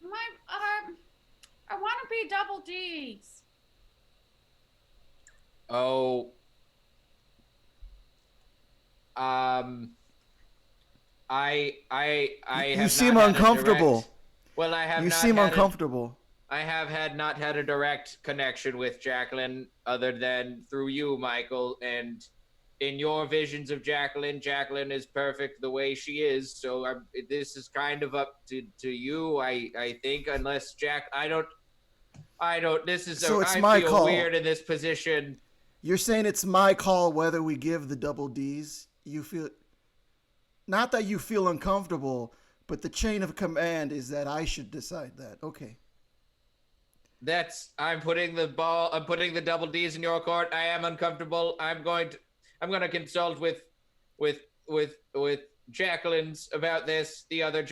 Speaker 4: my I want to be double D's.
Speaker 2: Oh, I
Speaker 1: You
Speaker 2: have
Speaker 1: seem
Speaker 2: not had a
Speaker 1: uncomfortable.
Speaker 2: direct- well, I have
Speaker 1: You
Speaker 2: not
Speaker 1: seem
Speaker 2: had
Speaker 1: uncomfortable.
Speaker 2: I have not had a direct connection with Jacqueline other than through you, Michael. And in your visions of Jacqueline, Jacqueline is perfect the way she is. So this is kind of up to you, I think. Unless I don't. This is
Speaker 1: So it's
Speaker 2: I
Speaker 1: my
Speaker 2: feel
Speaker 1: call.
Speaker 2: weird in this position.
Speaker 1: You're saying it's my call whether we give the double D's? You feel, not that you feel uncomfortable, but the chain of command is that I should decide that. Okay.
Speaker 2: I'm putting the double D's in your court. I am uncomfortable. I'm going to consult with Jacqueline's about this. The other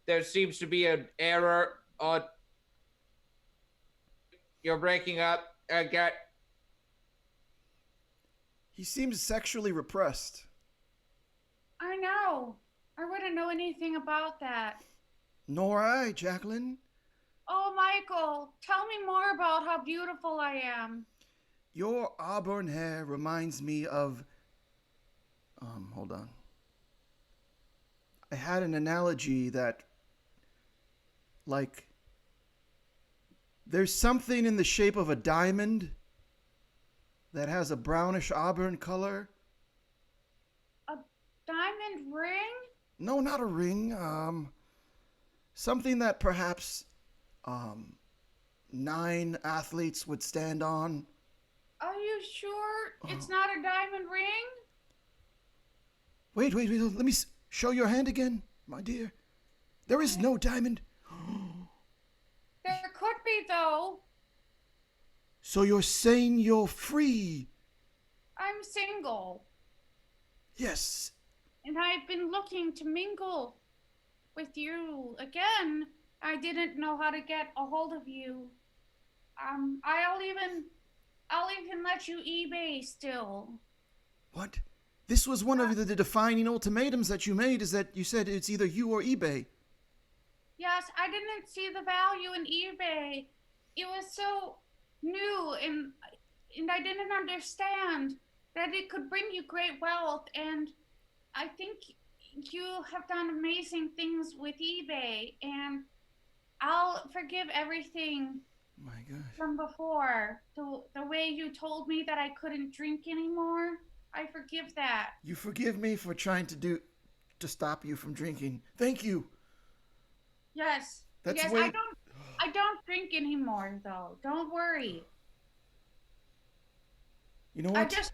Speaker 2: there seems to be an error on. You're breaking up. I got.
Speaker 1: He seems sexually repressed.
Speaker 4: I know. I wouldn't know anything about that.
Speaker 1: Nor I, Jacqueline.
Speaker 4: Oh, Michael, tell me more about how beautiful I am.
Speaker 1: Your auburn hair reminds me of. Hold on. I had an analogy that, like, there's something in the shape of a diamond that has a brownish auburn color.
Speaker 4: A diamond ring?
Speaker 1: No, not a ring. Something that perhaps 9 athletes would stand on.
Speaker 4: Are you sure it's not a diamond ring?
Speaker 1: Wait. Let me show your hand again, my dear. There is no diamond.
Speaker 4: There could be, though.
Speaker 1: So you're saying you're free?
Speaker 4: I'm single,
Speaker 1: Yes.
Speaker 4: and I've been looking to mingle with you again. I didn't know how to get a hold of you. I'll even let you eBay still.
Speaker 1: What? This was one of the defining ultimatums that you made, is that you said it's either you or eBay.
Speaker 4: Yes, I didn't see the value in eBay. It was so new, and I didn't understand that it could bring you great wealth. And I think you have done amazing things with eBay, and I'll forgive everything
Speaker 1: My gosh.
Speaker 4: from before. The way you told me that I couldn't drink anymore, I forgive that.
Speaker 1: You forgive me for trying to stop you from drinking. Thank you.
Speaker 4: Yes.
Speaker 1: That's
Speaker 4: yes,
Speaker 1: way-
Speaker 4: I don't drink anymore though. Don't worry.
Speaker 1: You know
Speaker 4: I
Speaker 1: what?
Speaker 4: just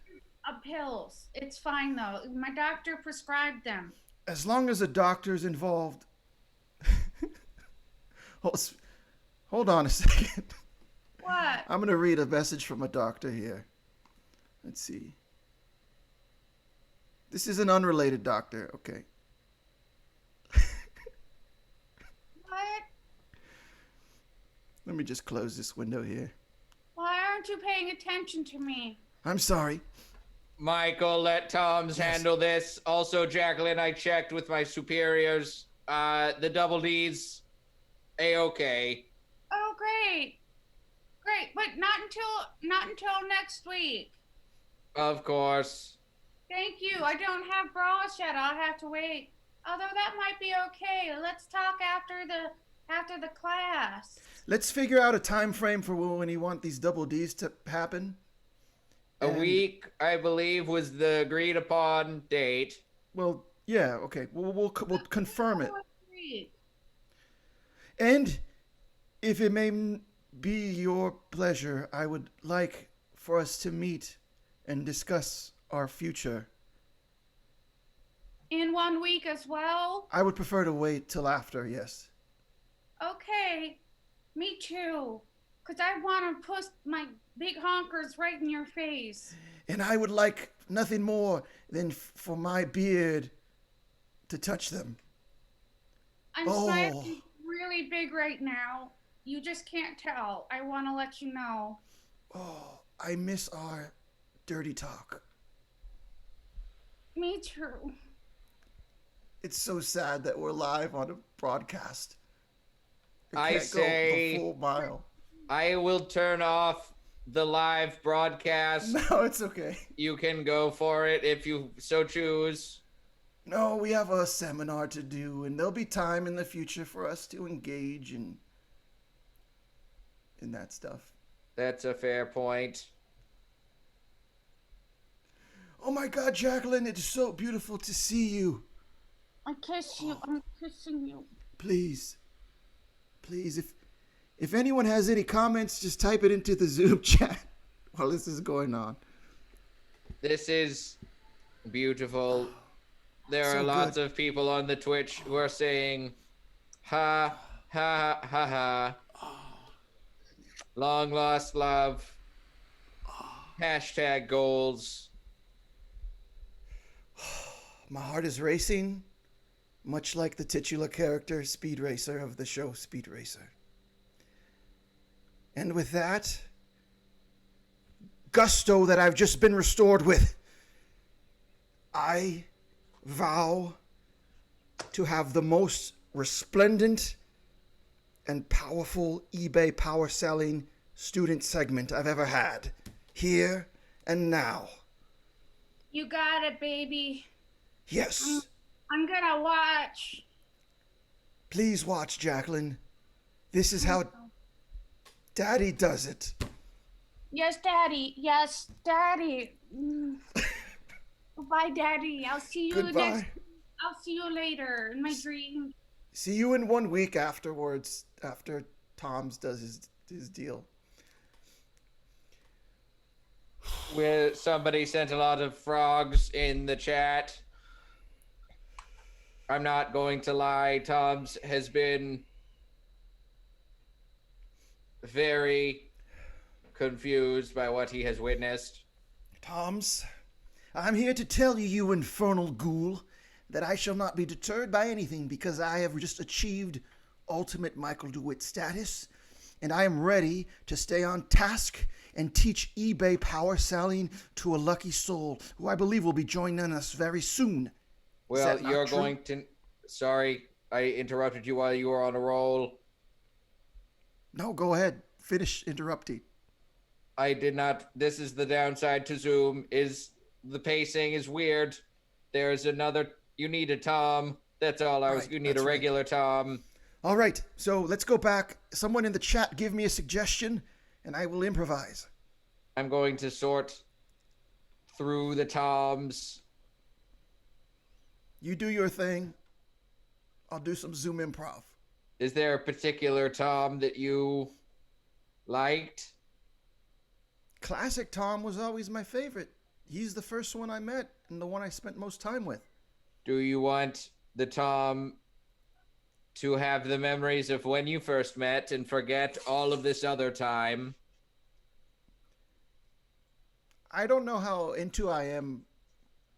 Speaker 4: pills. It's fine though. My doctor prescribed them.
Speaker 1: As long as a doctor's involved. Hold on a second.
Speaker 4: What?
Speaker 1: I'm going to read a message from a doctor here. Let's see. This is an unrelated doctor. Okay.
Speaker 4: What?
Speaker 1: Let me just close this window here.
Speaker 4: Why aren't you paying attention to me?
Speaker 1: I'm sorry.
Speaker 2: Michael, let Tom's handle this. Also, Jacqueline, I checked with my superiors. The double D's, A-okay.
Speaker 4: Oh, great. Great, but not until next week.
Speaker 2: Of course.
Speaker 4: Thank you. I don't have bras yet. I'll have to wait. Although that might be okay. Let's talk after the class.
Speaker 1: Let's figure out a time frame for when you want these double D's to happen.
Speaker 2: A
Speaker 1: And-
Speaker 2: week, I believe, was the agreed upon date.
Speaker 1: Well, yeah, okay. We'll confirm it.
Speaker 4: Great.
Speaker 1: And if it may be your pleasure, I would like for us to meet and discuss our future.
Speaker 4: In 1 week as well?
Speaker 1: I would prefer to wait till after, yes.
Speaker 4: Okay. Me too. Because I want to put my big honkers right in your face.
Speaker 1: And I would like nothing more than for my beard to touch them.
Speaker 4: I'm slightly really big right now. You just can't tell. I want to let you know.
Speaker 1: Oh, I miss our dirty talk.
Speaker 4: Me too.
Speaker 1: It's so sad that we're live on a broadcast.
Speaker 2: I say
Speaker 1: go the full mile.
Speaker 2: I will turn off the live broadcast.
Speaker 1: No, it's okay.
Speaker 2: You can go for it if you so choose.
Speaker 1: No, we have a seminar to do, and there'll be time in the future for us to engage in that stuff.
Speaker 2: That's a fair point.
Speaker 1: Oh my God, Jacqueline, it's so beautiful to see you.
Speaker 4: I kiss you. I'm kissing you.
Speaker 1: Please, if anyone has any comments, just type it into the Zoom chat while this is going on.
Speaker 2: This is beautiful. There
Speaker 1: So
Speaker 2: are lots
Speaker 1: good.
Speaker 2: of people on the Twitch who are saying, ha, ha, ha, ha. Long lost love. Hashtag goals.
Speaker 1: My heart is racing, much like the titular character Speed Racer of the show Speed Racer. And with that gusto that I've just been restored with, I vow to have the most resplendent and powerful eBay power selling student segment I've ever had, here and now.
Speaker 4: You got it, baby.
Speaker 1: Yes.
Speaker 4: I'm gonna watch.
Speaker 1: Please watch, Jacqueline. This is how Daddy does it.
Speaker 4: Yes, Daddy. Yes, Daddy. Bye, Daddy. I'll see you
Speaker 1: Goodbye.
Speaker 4: I'll see you later in my dream.
Speaker 1: See you in 1 week afterwards, after Tom's does his deal.
Speaker 2: Where somebody sent a lot of frogs in the chat. I'm not going to lie, Tom's has been very confused by what he has witnessed.
Speaker 1: Tom's, I'm here to tell you, you infernal ghoul, that I shall not be deterred by anything because I have just achieved ultimate Michael DeWitt status, and I am ready to stay on task and teach eBay power selling to a lucky soul who I believe will be joining us very soon.
Speaker 2: Well, you're going to... Sorry, I interrupted you while you were on a roll.
Speaker 1: No, go ahead. Finish interrupting.
Speaker 2: I did not... This is the downside to Zoom, is the pacing is weird. There's another... You need a Tom. That's all I was...
Speaker 1: Right,
Speaker 2: you need a
Speaker 1: that's
Speaker 2: regular Tom.
Speaker 1: All right, so let's go back. Someone in the chat give me a suggestion, and I will improvise.
Speaker 2: I'm going to sort through the Toms.
Speaker 1: You do your thing. I'll do some Zoom improv.
Speaker 2: Is there a particular Tom that you liked?
Speaker 1: Classic Tom was always my favorite. He's the first one I met and the one I spent most time with.
Speaker 2: Do you want the Tom to have the memories of when you first met and forget all of this other time?
Speaker 1: I don't know how into I am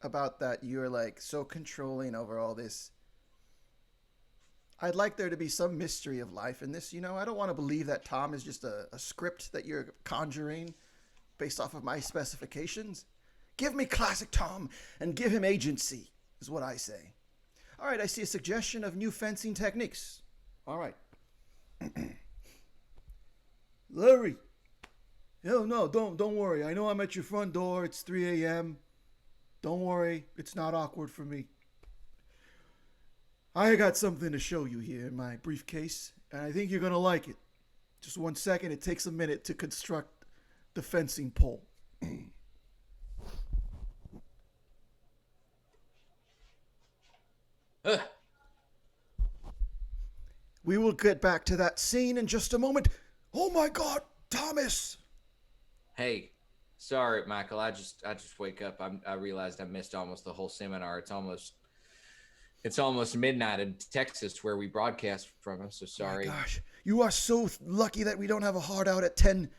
Speaker 1: about that. You're like so controlling over all this. I'd like there to be some mystery of life in this. You know, I don't want to believe that Tom is just a script that you're conjuring based off of my specifications. Give me classic Tom and give him agency, is what I say. All right, I see a suggestion of new fencing techniques. All right. Larry. Hell no, don't worry. I know I'm at your front door. It's 3 a.m. Don't worry. It's not awkward for me. I got something to show you here in my briefcase, and I think you're going to like it. Just 1 second. It takes a minute to construct the fencing pole. We will get back to that scene in just a moment. Oh my God, Thomas!
Speaker 2: Hey, sorry, Michael. I just wake up. I realized I missed almost the whole seminar. It's almost midnight in Texas where we broadcast from. I'm so sorry.
Speaker 1: Oh my gosh, you are so lucky that we don't have a hard out at 10.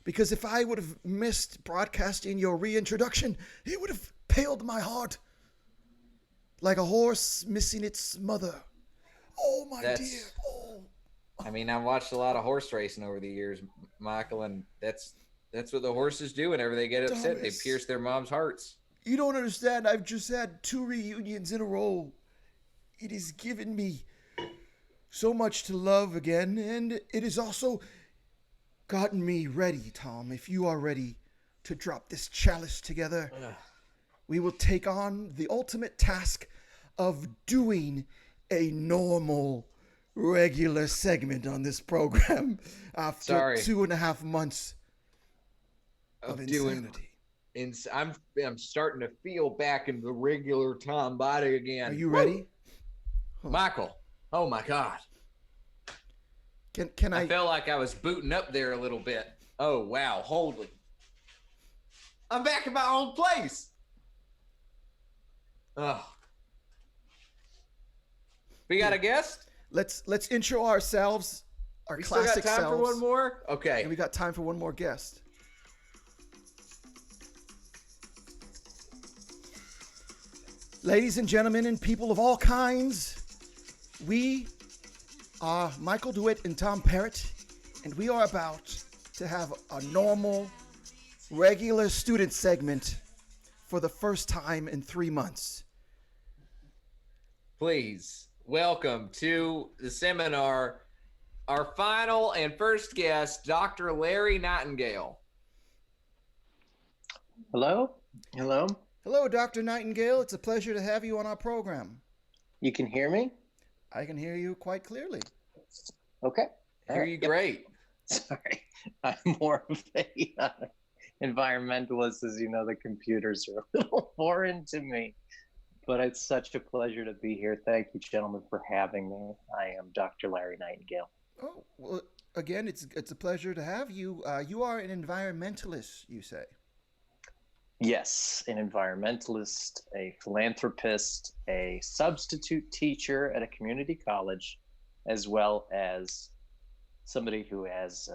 Speaker 1: Because if I would have missed broadcasting your reintroduction, it would have paled my heart like a horse missing its mother. Oh my dear. Oh.
Speaker 2: I mean, I've watched a lot of horse racing over the years, Michael, and that's what the horses do whenever they get upset.
Speaker 1: Thomas,
Speaker 2: They pierce their mom's hearts.
Speaker 1: you don't understand. I've just had 2 reunions in a row. It has given me so much to love again, and it has also gotten me ready, Tom. If you are ready to drop this chalice together, we will take on the ultimate task of doing a normal, regular segment on this program after 2.5 months of insanity.
Speaker 2: I'm starting to feel back in the regular Tom body again.
Speaker 1: Are you ready?
Speaker 2: Michael, oh my God.
Speaker 1: Can I
Speaker 2: felt like I was booting up there a little bit. Oh, wow. Holy. I'm back in my own place. Oh. We got a guest?
Speaker 1: Let's intro ourselves, our
Speaker 2: We
Speaker 1: classic
Speaker 2: still got time
Speaker 1: selves.
Speaker 2: for one more? Okay.
Speaker 1: And we got time for one more guest. Ladies and gentlemen and people of all kinds, we are Michael DeWitt and Tom Parrott, and we are about to have a normal, regular student segment for the first time in 3 months.
Speaker 2: Please welcome to the seminar our final and first guest, Dr. Larry Nightingale.
Speaker 5: Hello? Hello?
Speaker 1: Hello, Dr. Nightingale. It's a pleasure to have you on our program.
Speaker 5: You can hear me?
Speaker 1: I can hear you quite clearly.
Speaker 5: Okay.
Speaker 2: Hear you great.
Speaker 5: Sorry. I'm more of a environmentalist, as you know, the computers are a little foreign to me. But it's such a pleasure to be here. Thank you, gentlemen, for having me. I am Dr. Larry Nightingale.
Speaker 1: Oh, well, again, it's a pleasure to have you. You are an environmentalist, you say?
Speaker 5: Yes, an environmentalist, a philanthropist, a substitute teacher at a community college, as well as somebody who has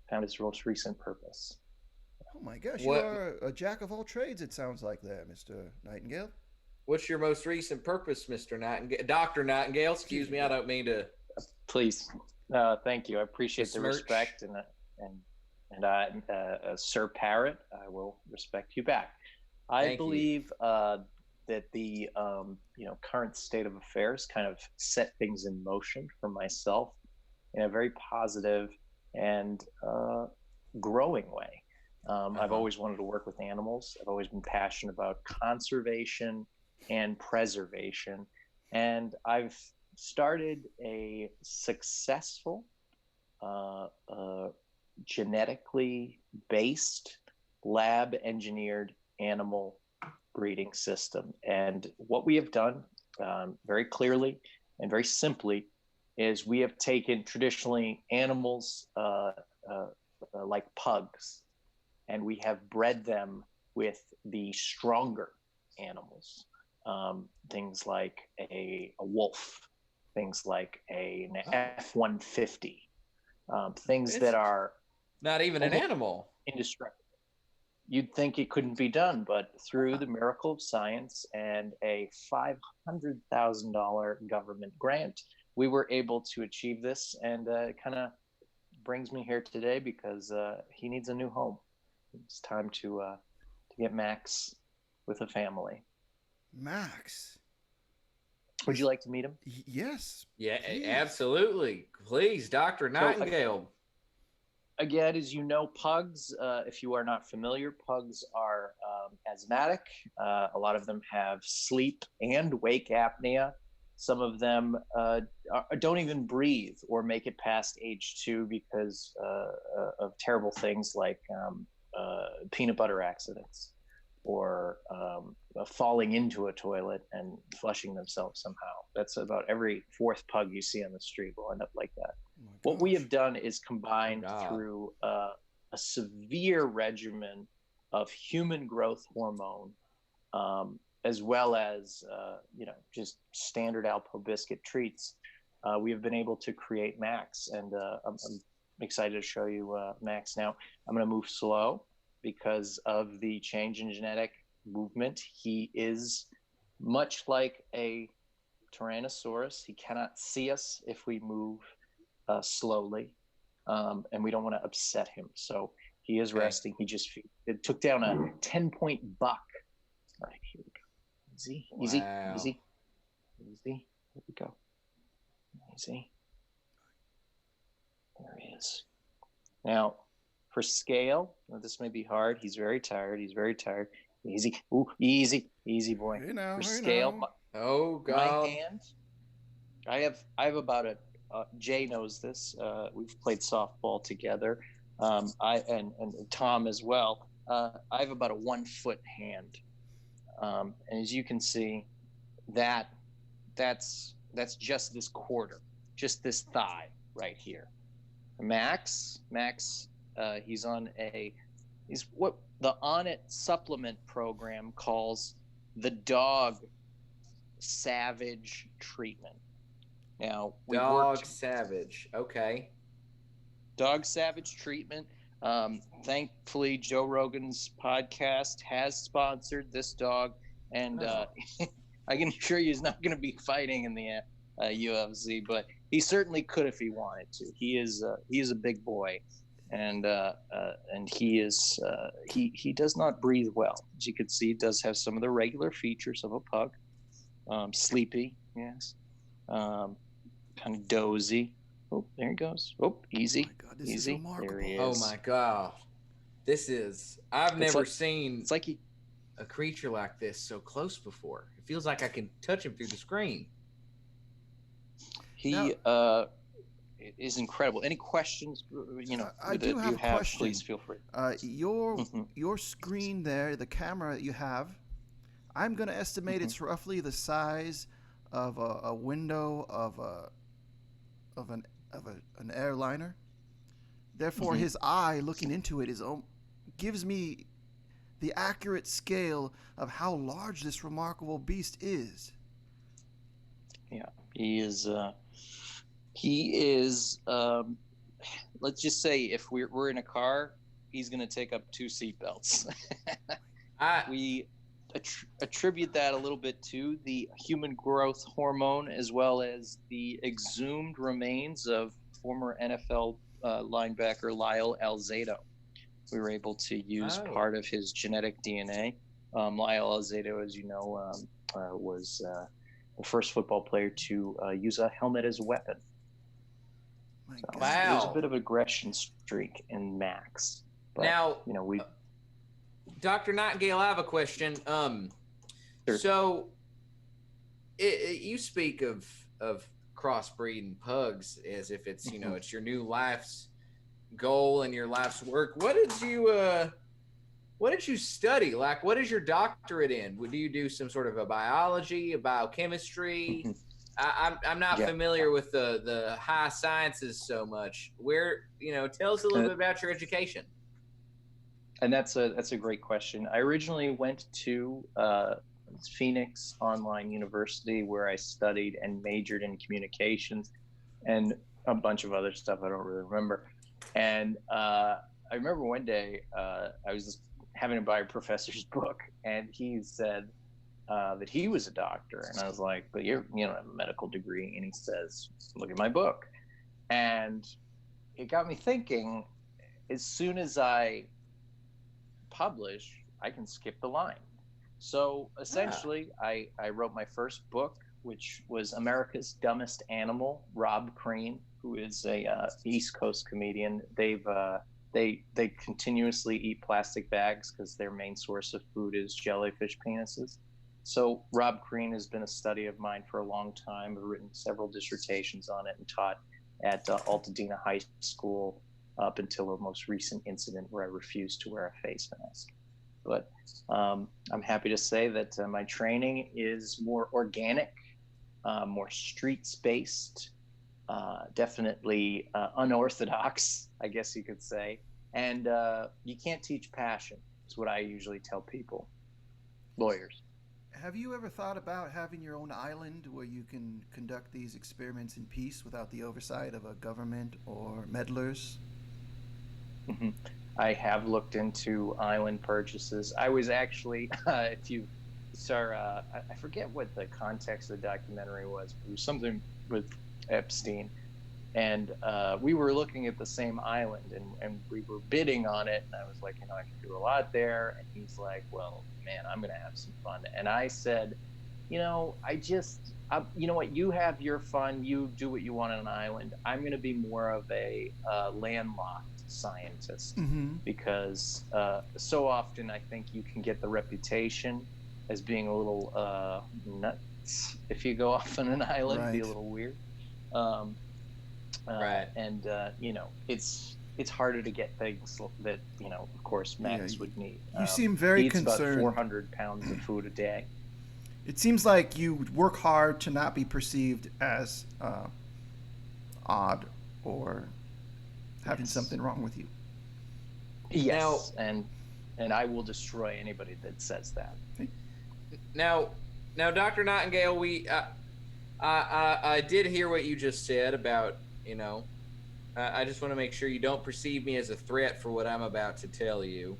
Speaker 5: found his most recent purpose.
Speaker 1: Oh my gosh, you are a jack of all trades, it sounds like there, Mr. Nightingale.
Speaker 2: What's your most recent purpose, Mr. Nightingale? Dr. Nightingale, excuse me, I don't mean to.
Speaker 5: Please. Thank you. I appreciate the respect, and Sir Parrott, I will respect you back. I believe that the current state of affairs kind of set things in motion for myself in a very positive and growing way. I've always wanted to work with animals. I've always been passionate about conservation and preservation, and I've started a successful genetically based lab engineered animal breeding system. And what we have done very clearly and very simply is we have taken traditionally animals like pugs, and we have bred them with the stronger animals, things like a wolf, things like an F-150, things that are
Speaker 2: not even an animal.
Speaker 5: Indestructible. You'd think it couldn't be done, but through the miracle of science and a $500,000 government grant, we were able to achieve this, and it kind of brings me here today because he needs a new home. It's time to get Max with a family.
Speaker 1: Max.
Speaker 5: Would you like to meet him?
Speaker 1: Yes.
Speaker 2: Yeah,
Speaker 1: please.
Speaker 2: Absolutely. Please, Dr. Nightingale.
Speaker 5: Again, as you know, pugs, if you are not familiar, pugs are asthmatic. A lot of them have sleep and wake apnea. Some of them don't even breathe or make it past age 2 because of terrible things like peanut butter accidents or falling into a toilet and flushing themselves somehow. That's about every 4th pug you see on the street will end up like that.
Speaker 1: Oh my
Speaker 5: What we have done is combined
Speaker 2: God.
Speaker 5: through a severe regimen of human growth hormone, as well as just standard Alpo biscuit treats. We have been able to create Max, and I'm excited to show you Max now. I'm going to move slow because of the change in genetic movement. He is much like a Tyrannosaurus. He cannot see us if we move slowly, and we don't want to upset him. So he is resting. He just took down a 10-point buck. All right, here we go. Easy, easy,
Speaker 2: Wow.
Speaker 5: easy, easy. Here we go. Easy. There he is. Now, for scale, this may be hard. He's very tired. He's very tired. Easy. Ooh, easy, easy, boy. For scale,
Speaker 2: oh God.
Speaker 5: my hand. I have about a. Jay knows this. We've played softball together. I and Tom as well. I have about a 1 foot hand, and as you can see, that's just this quarter, just this thigh right here. Max, he's what the Onnit supplement program calls the dog savage treatment. Now
Speaker 2: Dog savage. Okay.
Speaker 5: Dog savage treatment. Thankfully, Joe Rogan's podcast has sponsored this dog, and I can assure you he's not going to be fighting in the UFC, but he certainly could if he wanted to. He is a big boy, and he does not breathe well. As you can see, he does have some of the regular features of a pug. Sleepy, yes. Kind of dozy. Oh, there he goes. Oh, easy.
Speaker 1: Oh my God, this
Speaker 5: easy.
Speaker 1: is remarkable.
Speaker 5: There he is.
Speaker 2: Oh my God. I've never seen
Speaker 5: it's like
Speaker 2: a creature like this so close before. It feels like I can touch him through the screen.
Speaker 5: He is incredible. Any questions,
Speaker 1: I do have a question.
Speaker 5: Please feel free.
Speaker 1: Your screen there, the camera that you have, I'm going to estimate it's roughly the size of a window of an airliner. Therefore, his eye looking into it gives me the accurate scale of how large this remarkable beast is.
Speaker 5: Yeah, he is. Let's just say if we're in a car, he's going to take up 2 seatbelts. We attribute that a little bit to the human growth hormone, as well as the exhumed remains of former NFL linebacker Lyle Alzado. We were able to use part of his genetic DNA. Lyle Alzado, as you know, was the first football player to use a helmet as a weapon.
Speaker 2: Wow.
Speaker 5: There's a bit of aggression streak in Max. But,
Speaker 2: now,
Speaker 5: we.
Speaker 2: Dr. Nightingale, I have a question.
Speaker 5: Sure.
Speaker 2: So, you speak of crossbreeding pugs as if it's it's your new life's goal and your life's work. What did you study? Like, what is your doctorate in? Do you do some sort of a biology, a biochemistry? I'm not familiar with the high sciences so much. Tell us a little bit about your education.
Speaker 5: And that's a great question. I originally went to Phoenix Online University, where I studied and majored in communications and a bunch of other stuff I don't really remember. And I remember one day I was just having to buy a professor's book, and he said that he was a doctor, and I was like, "But you don't have a medical degree." And he says, "Look at my book," and it got me thinking. As soon as I publish, I can skip the line. So essentially, I wrote my first book, which was America's Dumbest Animal. Rob Crean, who is a East Coast comedian, they continuously eat plastic bags because their main source of food is jellyfish penises. So Rob Crean has been a study of mine for a long time. I've written several dissertations on it and taught at Altadena High School up until a most recent incident where I refused to wear a face mask. But I'm happy to say that my training is more organic, more streets-based, definitely unorthodox, I guess you could say. And you can't teach passion, is what I usually tell people, lawyers.
Speaker 1: Have you ever thought about having your own island where you can conduct these experiments in peace without the oversight of a government or meddlers?
Speaker 5: Mhm. I have looked into island purchases. I was actually, if you saw, I forget what the context of the documentary was, but it was something with Epstein. And we were looking at the same island, and we were bidding on it. And I was like, I can do a lot there. And he's like, well, man, I'm going to have some fun. And I said, you know what, you have your fun, you do what you want on an island. I'm going to be more of a landlocked scientist,
Speaker 1: Mm-hmm.
Speaker 5: because so often I think you can get the reputation as being a little nuts if you go off on an island, be a
Speaker 1: Right.
Speaker 5: little weird.
Speaker 2: Right.
Speaker 5: And it's harder to get things that of course Max
Speaker 1: Yeah,
Speaker 5: would need.
Speaker 1: you seem
Speaker 5: He
Speaker 1: very
Speaker 5: eats about
Speaker 1: concerned.
Speaker 5: 400 pounds of food a day.
Speaker 1: It seems like you work hard to not be perceived as odd or having
Speaker 5: Yes.
Speaker 1: something wrong with you.
Speaker 5: Yes, and I will destroy anybody that says that.
Speaker 2: Now, Dr. Nightingale, I did hear what you just said about, I just want to make sure you don't perceive me as a threat for what I'm about to tell you,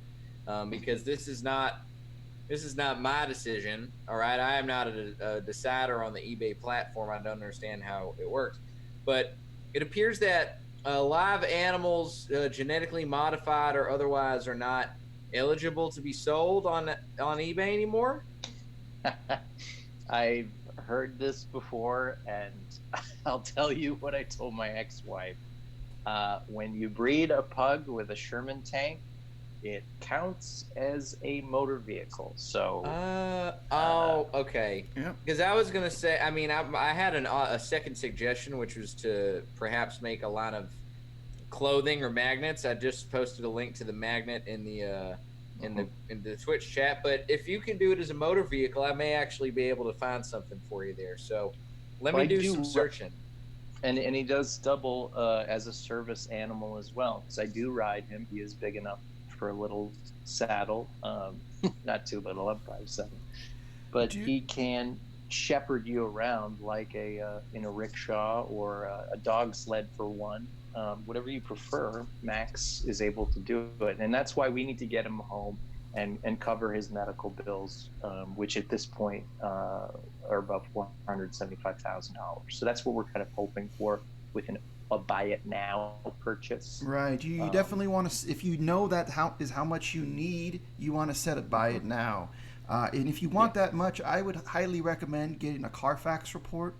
Speaker 2: because this is not my decision. All right, I am not a decider on the eBay platform. I don't understand how it works, but it appears that live animals, genetically modified or otherwise, are not eligible to be sold on eBay anymore.
Speaker 5: I've heard this before, and I'll tell you what I told my ex-wife. When you breed a pug with a Sherman tank, it counts as a motor vehicle. So.
Speaker 2: Okay.
Speaker 1: Yeah.
Speaker 2: Because I was gonna say, I mean, I had a second suggestion, which was to perhaps make a line of clothing or magnets. I just posted a link to the magnet in the in the Twitch chat. But if you can do it as a motor vehicle, I may actually be able to find something for you there. So let me do some searching.
Speaker 5: And he does double as a service animal as well, because I do ride him. He is big enough for a little saddle, not too little. I'm 5'7", but he can shepherd you around like in a rickshaw or a dog sled for one. Whatever you prefer, Max is able to do it, and that's why we need to get him home and cover his medical bills, which at this point are about $475,000. So that's what we're kind of hoping for with a buy it now purchase.
Speaker 1: Right. You definitely want to, if you know that how much you need, you want to set it buy it now. And if you want that much, I would highly recommend getting a Carfax report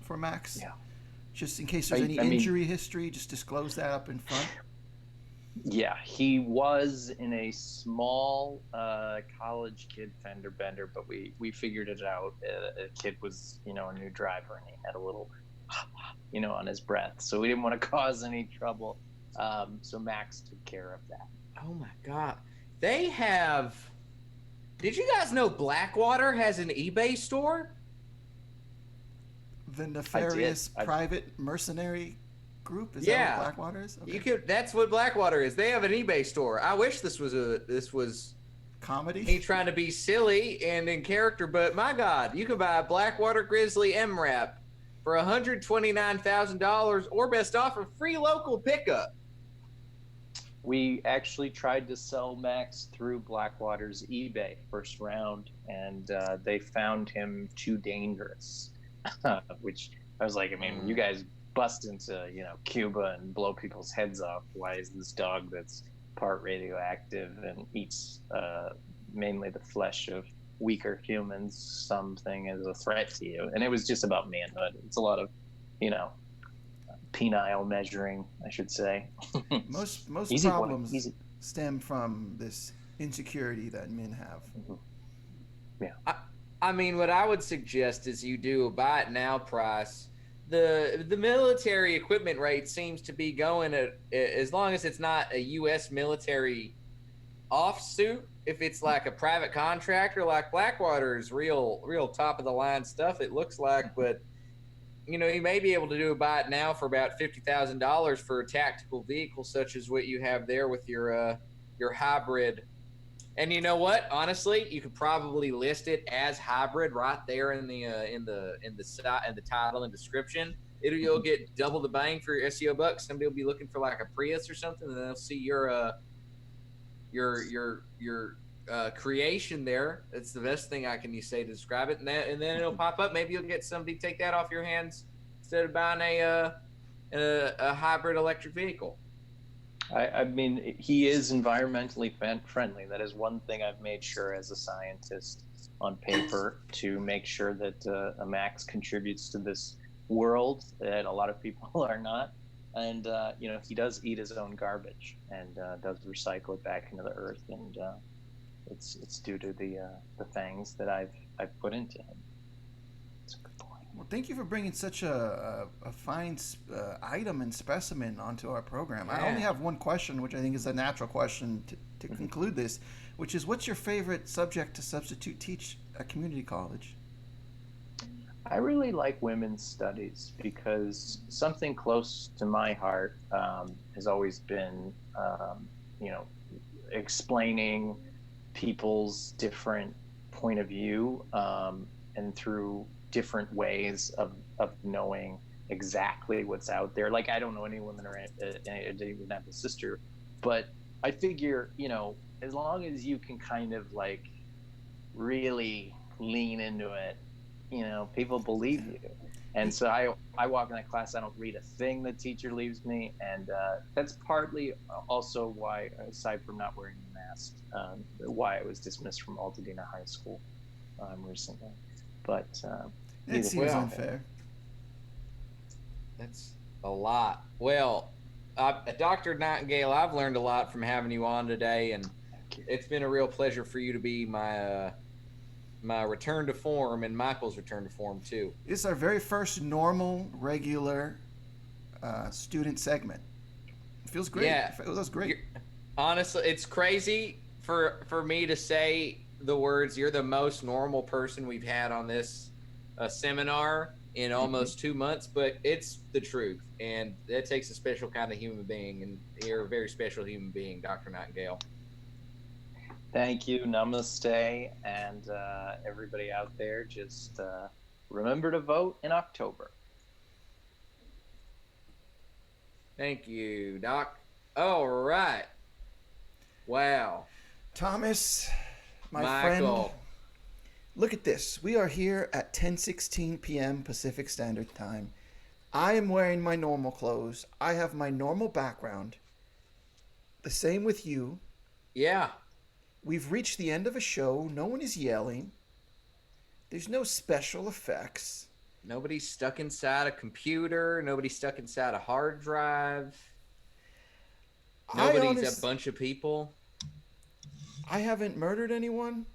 Speaker 1: for Max.
Speaker 5: Yeah.
Speaker 1: Just in case there's any injury history, just disclose that up in front.
Speaker 5: Yeah, he was in a small college kid fender bender, but we figured it out. A kid was, a new driver, and he had a little, on his breath. So we didn't want to cause any trouble. So Max took care of that.
Speaker 2: Oh my God. They have, did you guys know Blackwater has an eBay store?
Speaker 1: The nefarious private mercenary group? Is that what Blackwater is? Okay.
Speaker 2: That's what Blackwater is. They have an eBay store. I wish this was
Speaker 1: comedy.
Speaker 2: Me trying to be silly and in character, but my God, you can buy a Blackwater Grizzly MRAP for $129,000 or best offer, free local pickup.
Speaker 5: We actually tried to sell Max through Blackwater's eBay first round, and they found him too dangerous, which I was like, you guys bust into Cuba and blow people's heads off. Why is this dog that's part radioactive and eats mainly the flesh of weaker humans something as a threat to you? And it was just about manhood. It's a lot of penile measuring, I should say.
Speaker 1: most problems stem from this insecurity that men have.
Speaker 5: Yeah.
Speaker 2: I mean, what I would suggest is you do a buy it now price. The military equipment rate seems to be going at, as long as it's not a U.S. military offsuit, if it's like a private contractor like Blackwater's real top of the line stuff, it looks like, but you may be able to buy it now for about $50,000 for a tactical vehicle such as what you have there with your hybrid. And you know what? Honestly, you could probably list it as hybrid right there in the title and description. You'll get double the bang for your SEO bucks. Somebody will be looking for like a Prius or something, and they'll see your creation there. It's the best thing I can say to describe it, and then it'll pop up. Maybe you'll get somebody take that off your hands instead of buying a hybrid electric vehicle.
Speaker 5: I mean, he is environmentally friendly. That is one thing I've made sure as a scientist on paper, to make sure that a Max contributes to this world that a lot of people are not. And he does eat his own garbage and does recycle it back into the earth, and it's due to the fangs that I've put into him. It's a good point.
Speaker 1: Well, thank you for bringing such a fine item and specimen onto our program.
Speaker 2: Yeah.
Speaker 1: I only have one question, which I think is a natural question to conclude this, which is, what's your favorite subject to substitute teach at community college?
Speaker 5: I really like women's studies because something close to my heart has always been, explaining people's different point of view, and through different ways of knowing exactly what's out there. Like, I don't know any women, or I didn't even have a sister, but I figure, as long as you can kind of like really lean into it, people believe you. And so I walk in that class, I don't read a thing the teacher leaves me. And that's partly also why, aside from not wearing a mask, why I was dismissed from Altadena High School recently. But
Speaker 1: It seems unfair.
Speaker 2: That's a lot. Well, Dr. Nightingale, I've learned a lot from having you on today, and it's been a real pleasure for you to be my return to form and Michael's return to form too.
Speaker 1: This is our very first normal, regular student segment. It feels great.
Speaker 2: Yeah,
Speaker 1: it feels great.
Speaker 2: Honestly, it's crazy for me to say the words, "You're the most normal person we've had on this seminar in almost 2 months," but it's the truth, and that takes a special kind of human being, and you're a very special human being, Dr. Nightingale.
Speaker 5: Thank you. Namaste. And everybody out there, just remember to vote in October.
Speaker 2: Thank you, Doc. All right. Wow.
Speaker 1: Thomas, my
Speaker 2: Michael.
Speaker 1: friend, look at this. We are here at 10:16 p.m. Pacific Standard Time. I am wearing my normal clothes. I have my normal background. The same with you.
Speaker 2: Yeah.
Speaker 1: We've reached the end of a show. No one is yelling. There's no special effects.
Speaker 2: Nobody's stuck inside a computer. Nobody's stuck inside a hard drive. Nobody's a bunch of people.
Speaker 1: I haven't murdered anyone.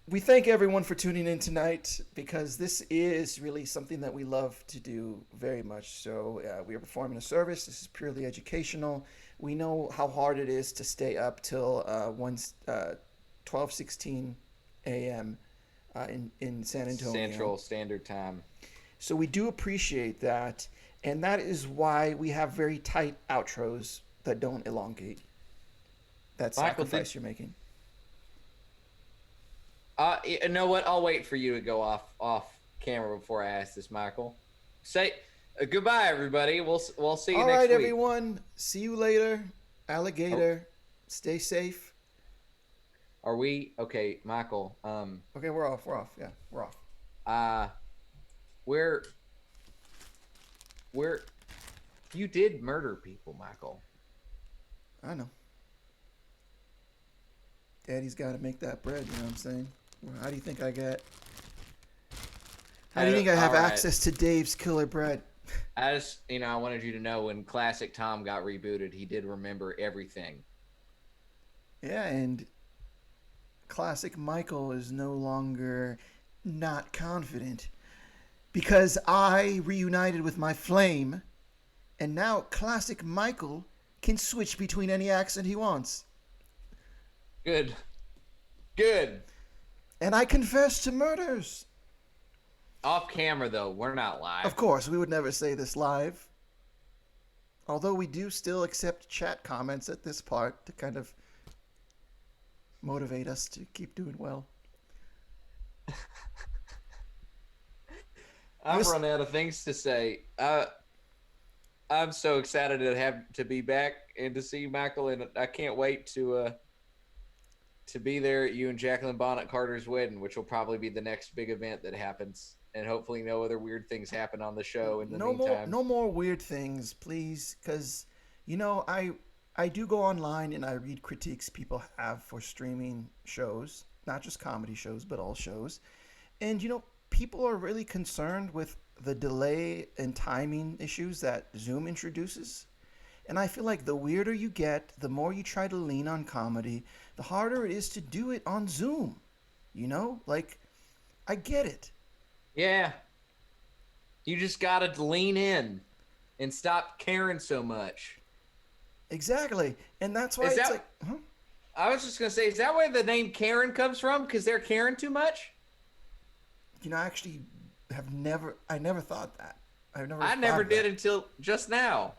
Speaker 1: We thank everyone for tuning in tonight, because this is really something that we love to do very much. So we are performing a service. This is purely educational. We know how hard it is to stay up till 12:16 a.m. In San Antonio.
Speaker 2: Central Standard Time.
Speaker 1: So we do appreciate that, and that is why we have very tight outros that don't elongate. That sacrifice you're making.
Speaker 2: You know what? I'll wait for you to go off camera before I ask this, Michael. Say goodbye, everybody. We'll see you next week.
Speaker 1: All right, everyone. See you later. Alligator. Stay safe.
Speaker 2: Are we okay, Michael?
Speaker 1: Okay, we're off. Yeah, we're off.
Speaker 2: Where you did murder people, Michael.
Speaker 1: I know. Daddy's got to make that bread. You know what I'm saying? How do you think I get? How do you think I have access to Dave's killer bread?
Speaker 2: I wanted you to know, when Classic Tom got rebooted, he did remember everything.
Speaker 1: Yeah, and Classic Michael is no longer not confident, because I reunited with my flame, and now Classic Michael can switch between any accent he wants.
Speaker 2: Good. Good.
Speaker 1: And I confess to murders.
Speaker 2: Off camera, though. We're not live.
Speaker 1: Of course, we would never say this live. Although we do still accept chat comments at this part to kind of motivate us to keep doing well.
Speaker 2: I've run out of things to say. I'm so excited to be back and to see Michael, and I can't wait to be there at you and Jacqueline Bonnet Carter's wedding, which will probably be the next big event that happens. And hopefully no other weird things happen on the show in the meantime.
Speaker 1: No more weird things, please, because, I do go online and I read critiques people have for streaming shows, not just comedy shows, but all shows. And, people are really concerned with the delay and timing issues that Zoom introduces. And I feel like the weirder you get, the more you try to lean on comedy, the harder it is to do it on Zoom. I get it.
Speaker 2: Yeah. You just got to lean in and stop caring so much.
Speaker 1: Exactly. And that's why
Speaker 2: I was just going to say, is that where the name Karen comes from? Because they're caring too much?
Speaker 1: I actually I never thought that.
Speaker 2: I never did until just now.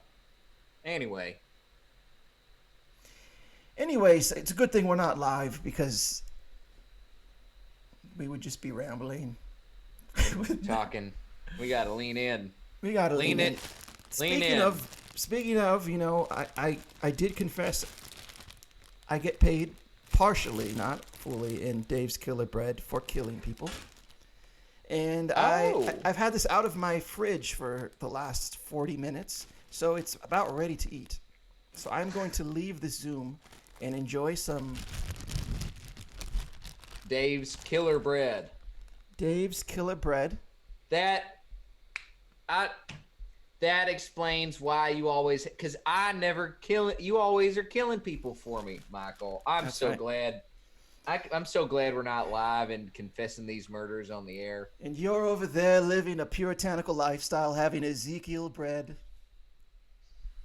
Speaker 2: Anyways,
Speaker 1: it's a good thing we're not live because we would just be rambling.
Speaker 2: Talking. We got to lean in.
Speaker 1: We got to lean in. Speaking of, I did confess I get paid partially, not fully, in Dave's Killer Bread for killing people. And I've had this out of my fridge for the last 40 minutes, so it's about ready to eat. So I'm going to leave the Zoom and enjoy some
Speaker 2: Dave's Killer Bread.
Speaker 1: Dave's Killer Bread.
Speaker 2: That explains why you always, because I never kill. You always are killing people for me, Michael. I'm glad. I'm so glad we're not live and confessing these murders on the air.
Speaker 1: And you're over there living a puritanical lifestyle, having Ezekiel bread.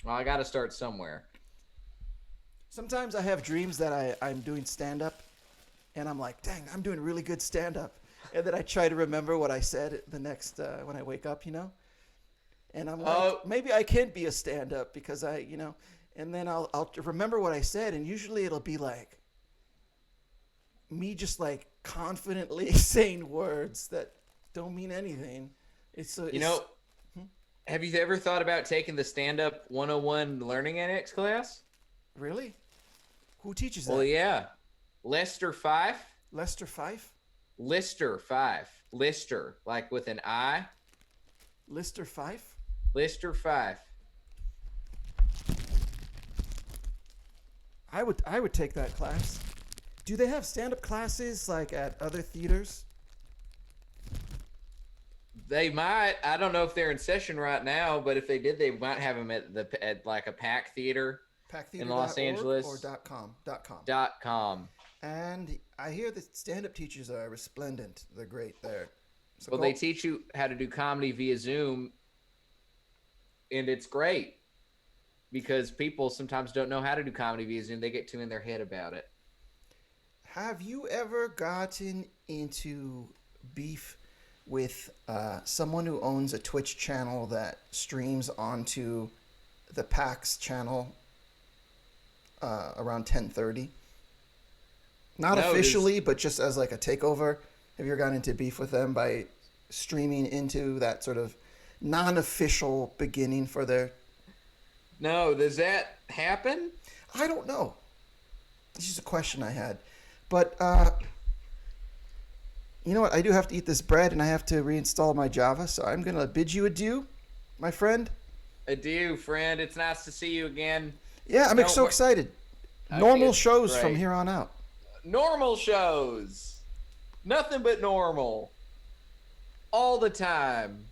Speaker 2: Well, I got to start somewhere.
Speaker 1: Sometimes I have dreams that I'm doing stand-up, and I'm like, dang, I'm doing really good stand-up. And then I try to remember what I said the next, when I wake up, And I'm like, maybe I can't be a stand-up because and then I'll remember what I said, and usually it'll be like, me just confidently saying words that don't mean anything.
Speaker 2: Have you ever thought about taking the stand-up 101 Learning Annex class?
Speaker 1: Really? Who teaches that?
Speaker 2: Well, yeah. Lester Fife.
Speaker 1: Lester Fife?
Speaker 2: Lister Fife. Lister, like with an I.
Speaker 1: Lister Fife?
Speaker 2: Lister Fife.
Speaker 1: I would take that class. Do they have stand-up classes at other theaters?
Speaker 2: They might. I don't know if they're in session right now, but if they did, they might have them at a PAC theater.
Speaker 1: PAC theater
Speaker 2: in Los Angeles
Speaker 1: or .com.
Speaker 2: .com.
Speaker 1: And I hear the stand-up teachers are resplendent. They're great there.
Speaker 2: So they teach you how to do comedy via Zoom, and it's great because people sometimes don't know how to do comedy via Zoom. They get too in their head about it.
Speaker 1: Have you ever gotten into beef with someone who owns a Twitch channel that streams onto the PAX channel around 10:30? Not officially, but just as a takeover. Have you ever gotten into beef with them by streaming into that sort of non-official beginning for their...
Speaker 2: No, does that happen?
Speaker 1: I don't know. It's just a question I had. But, you know what? I do have to eat this bread, and I have to reinstall my Java, so I'm going to bid you adieu, my friend.
Speaker 2: Adieu, friend. It's nice to see you again.
Speaker 1: Yeah, I'm so excited. Normal shows from here on out.
Speaker 2: Normal shows. Nothing but normal. All the time.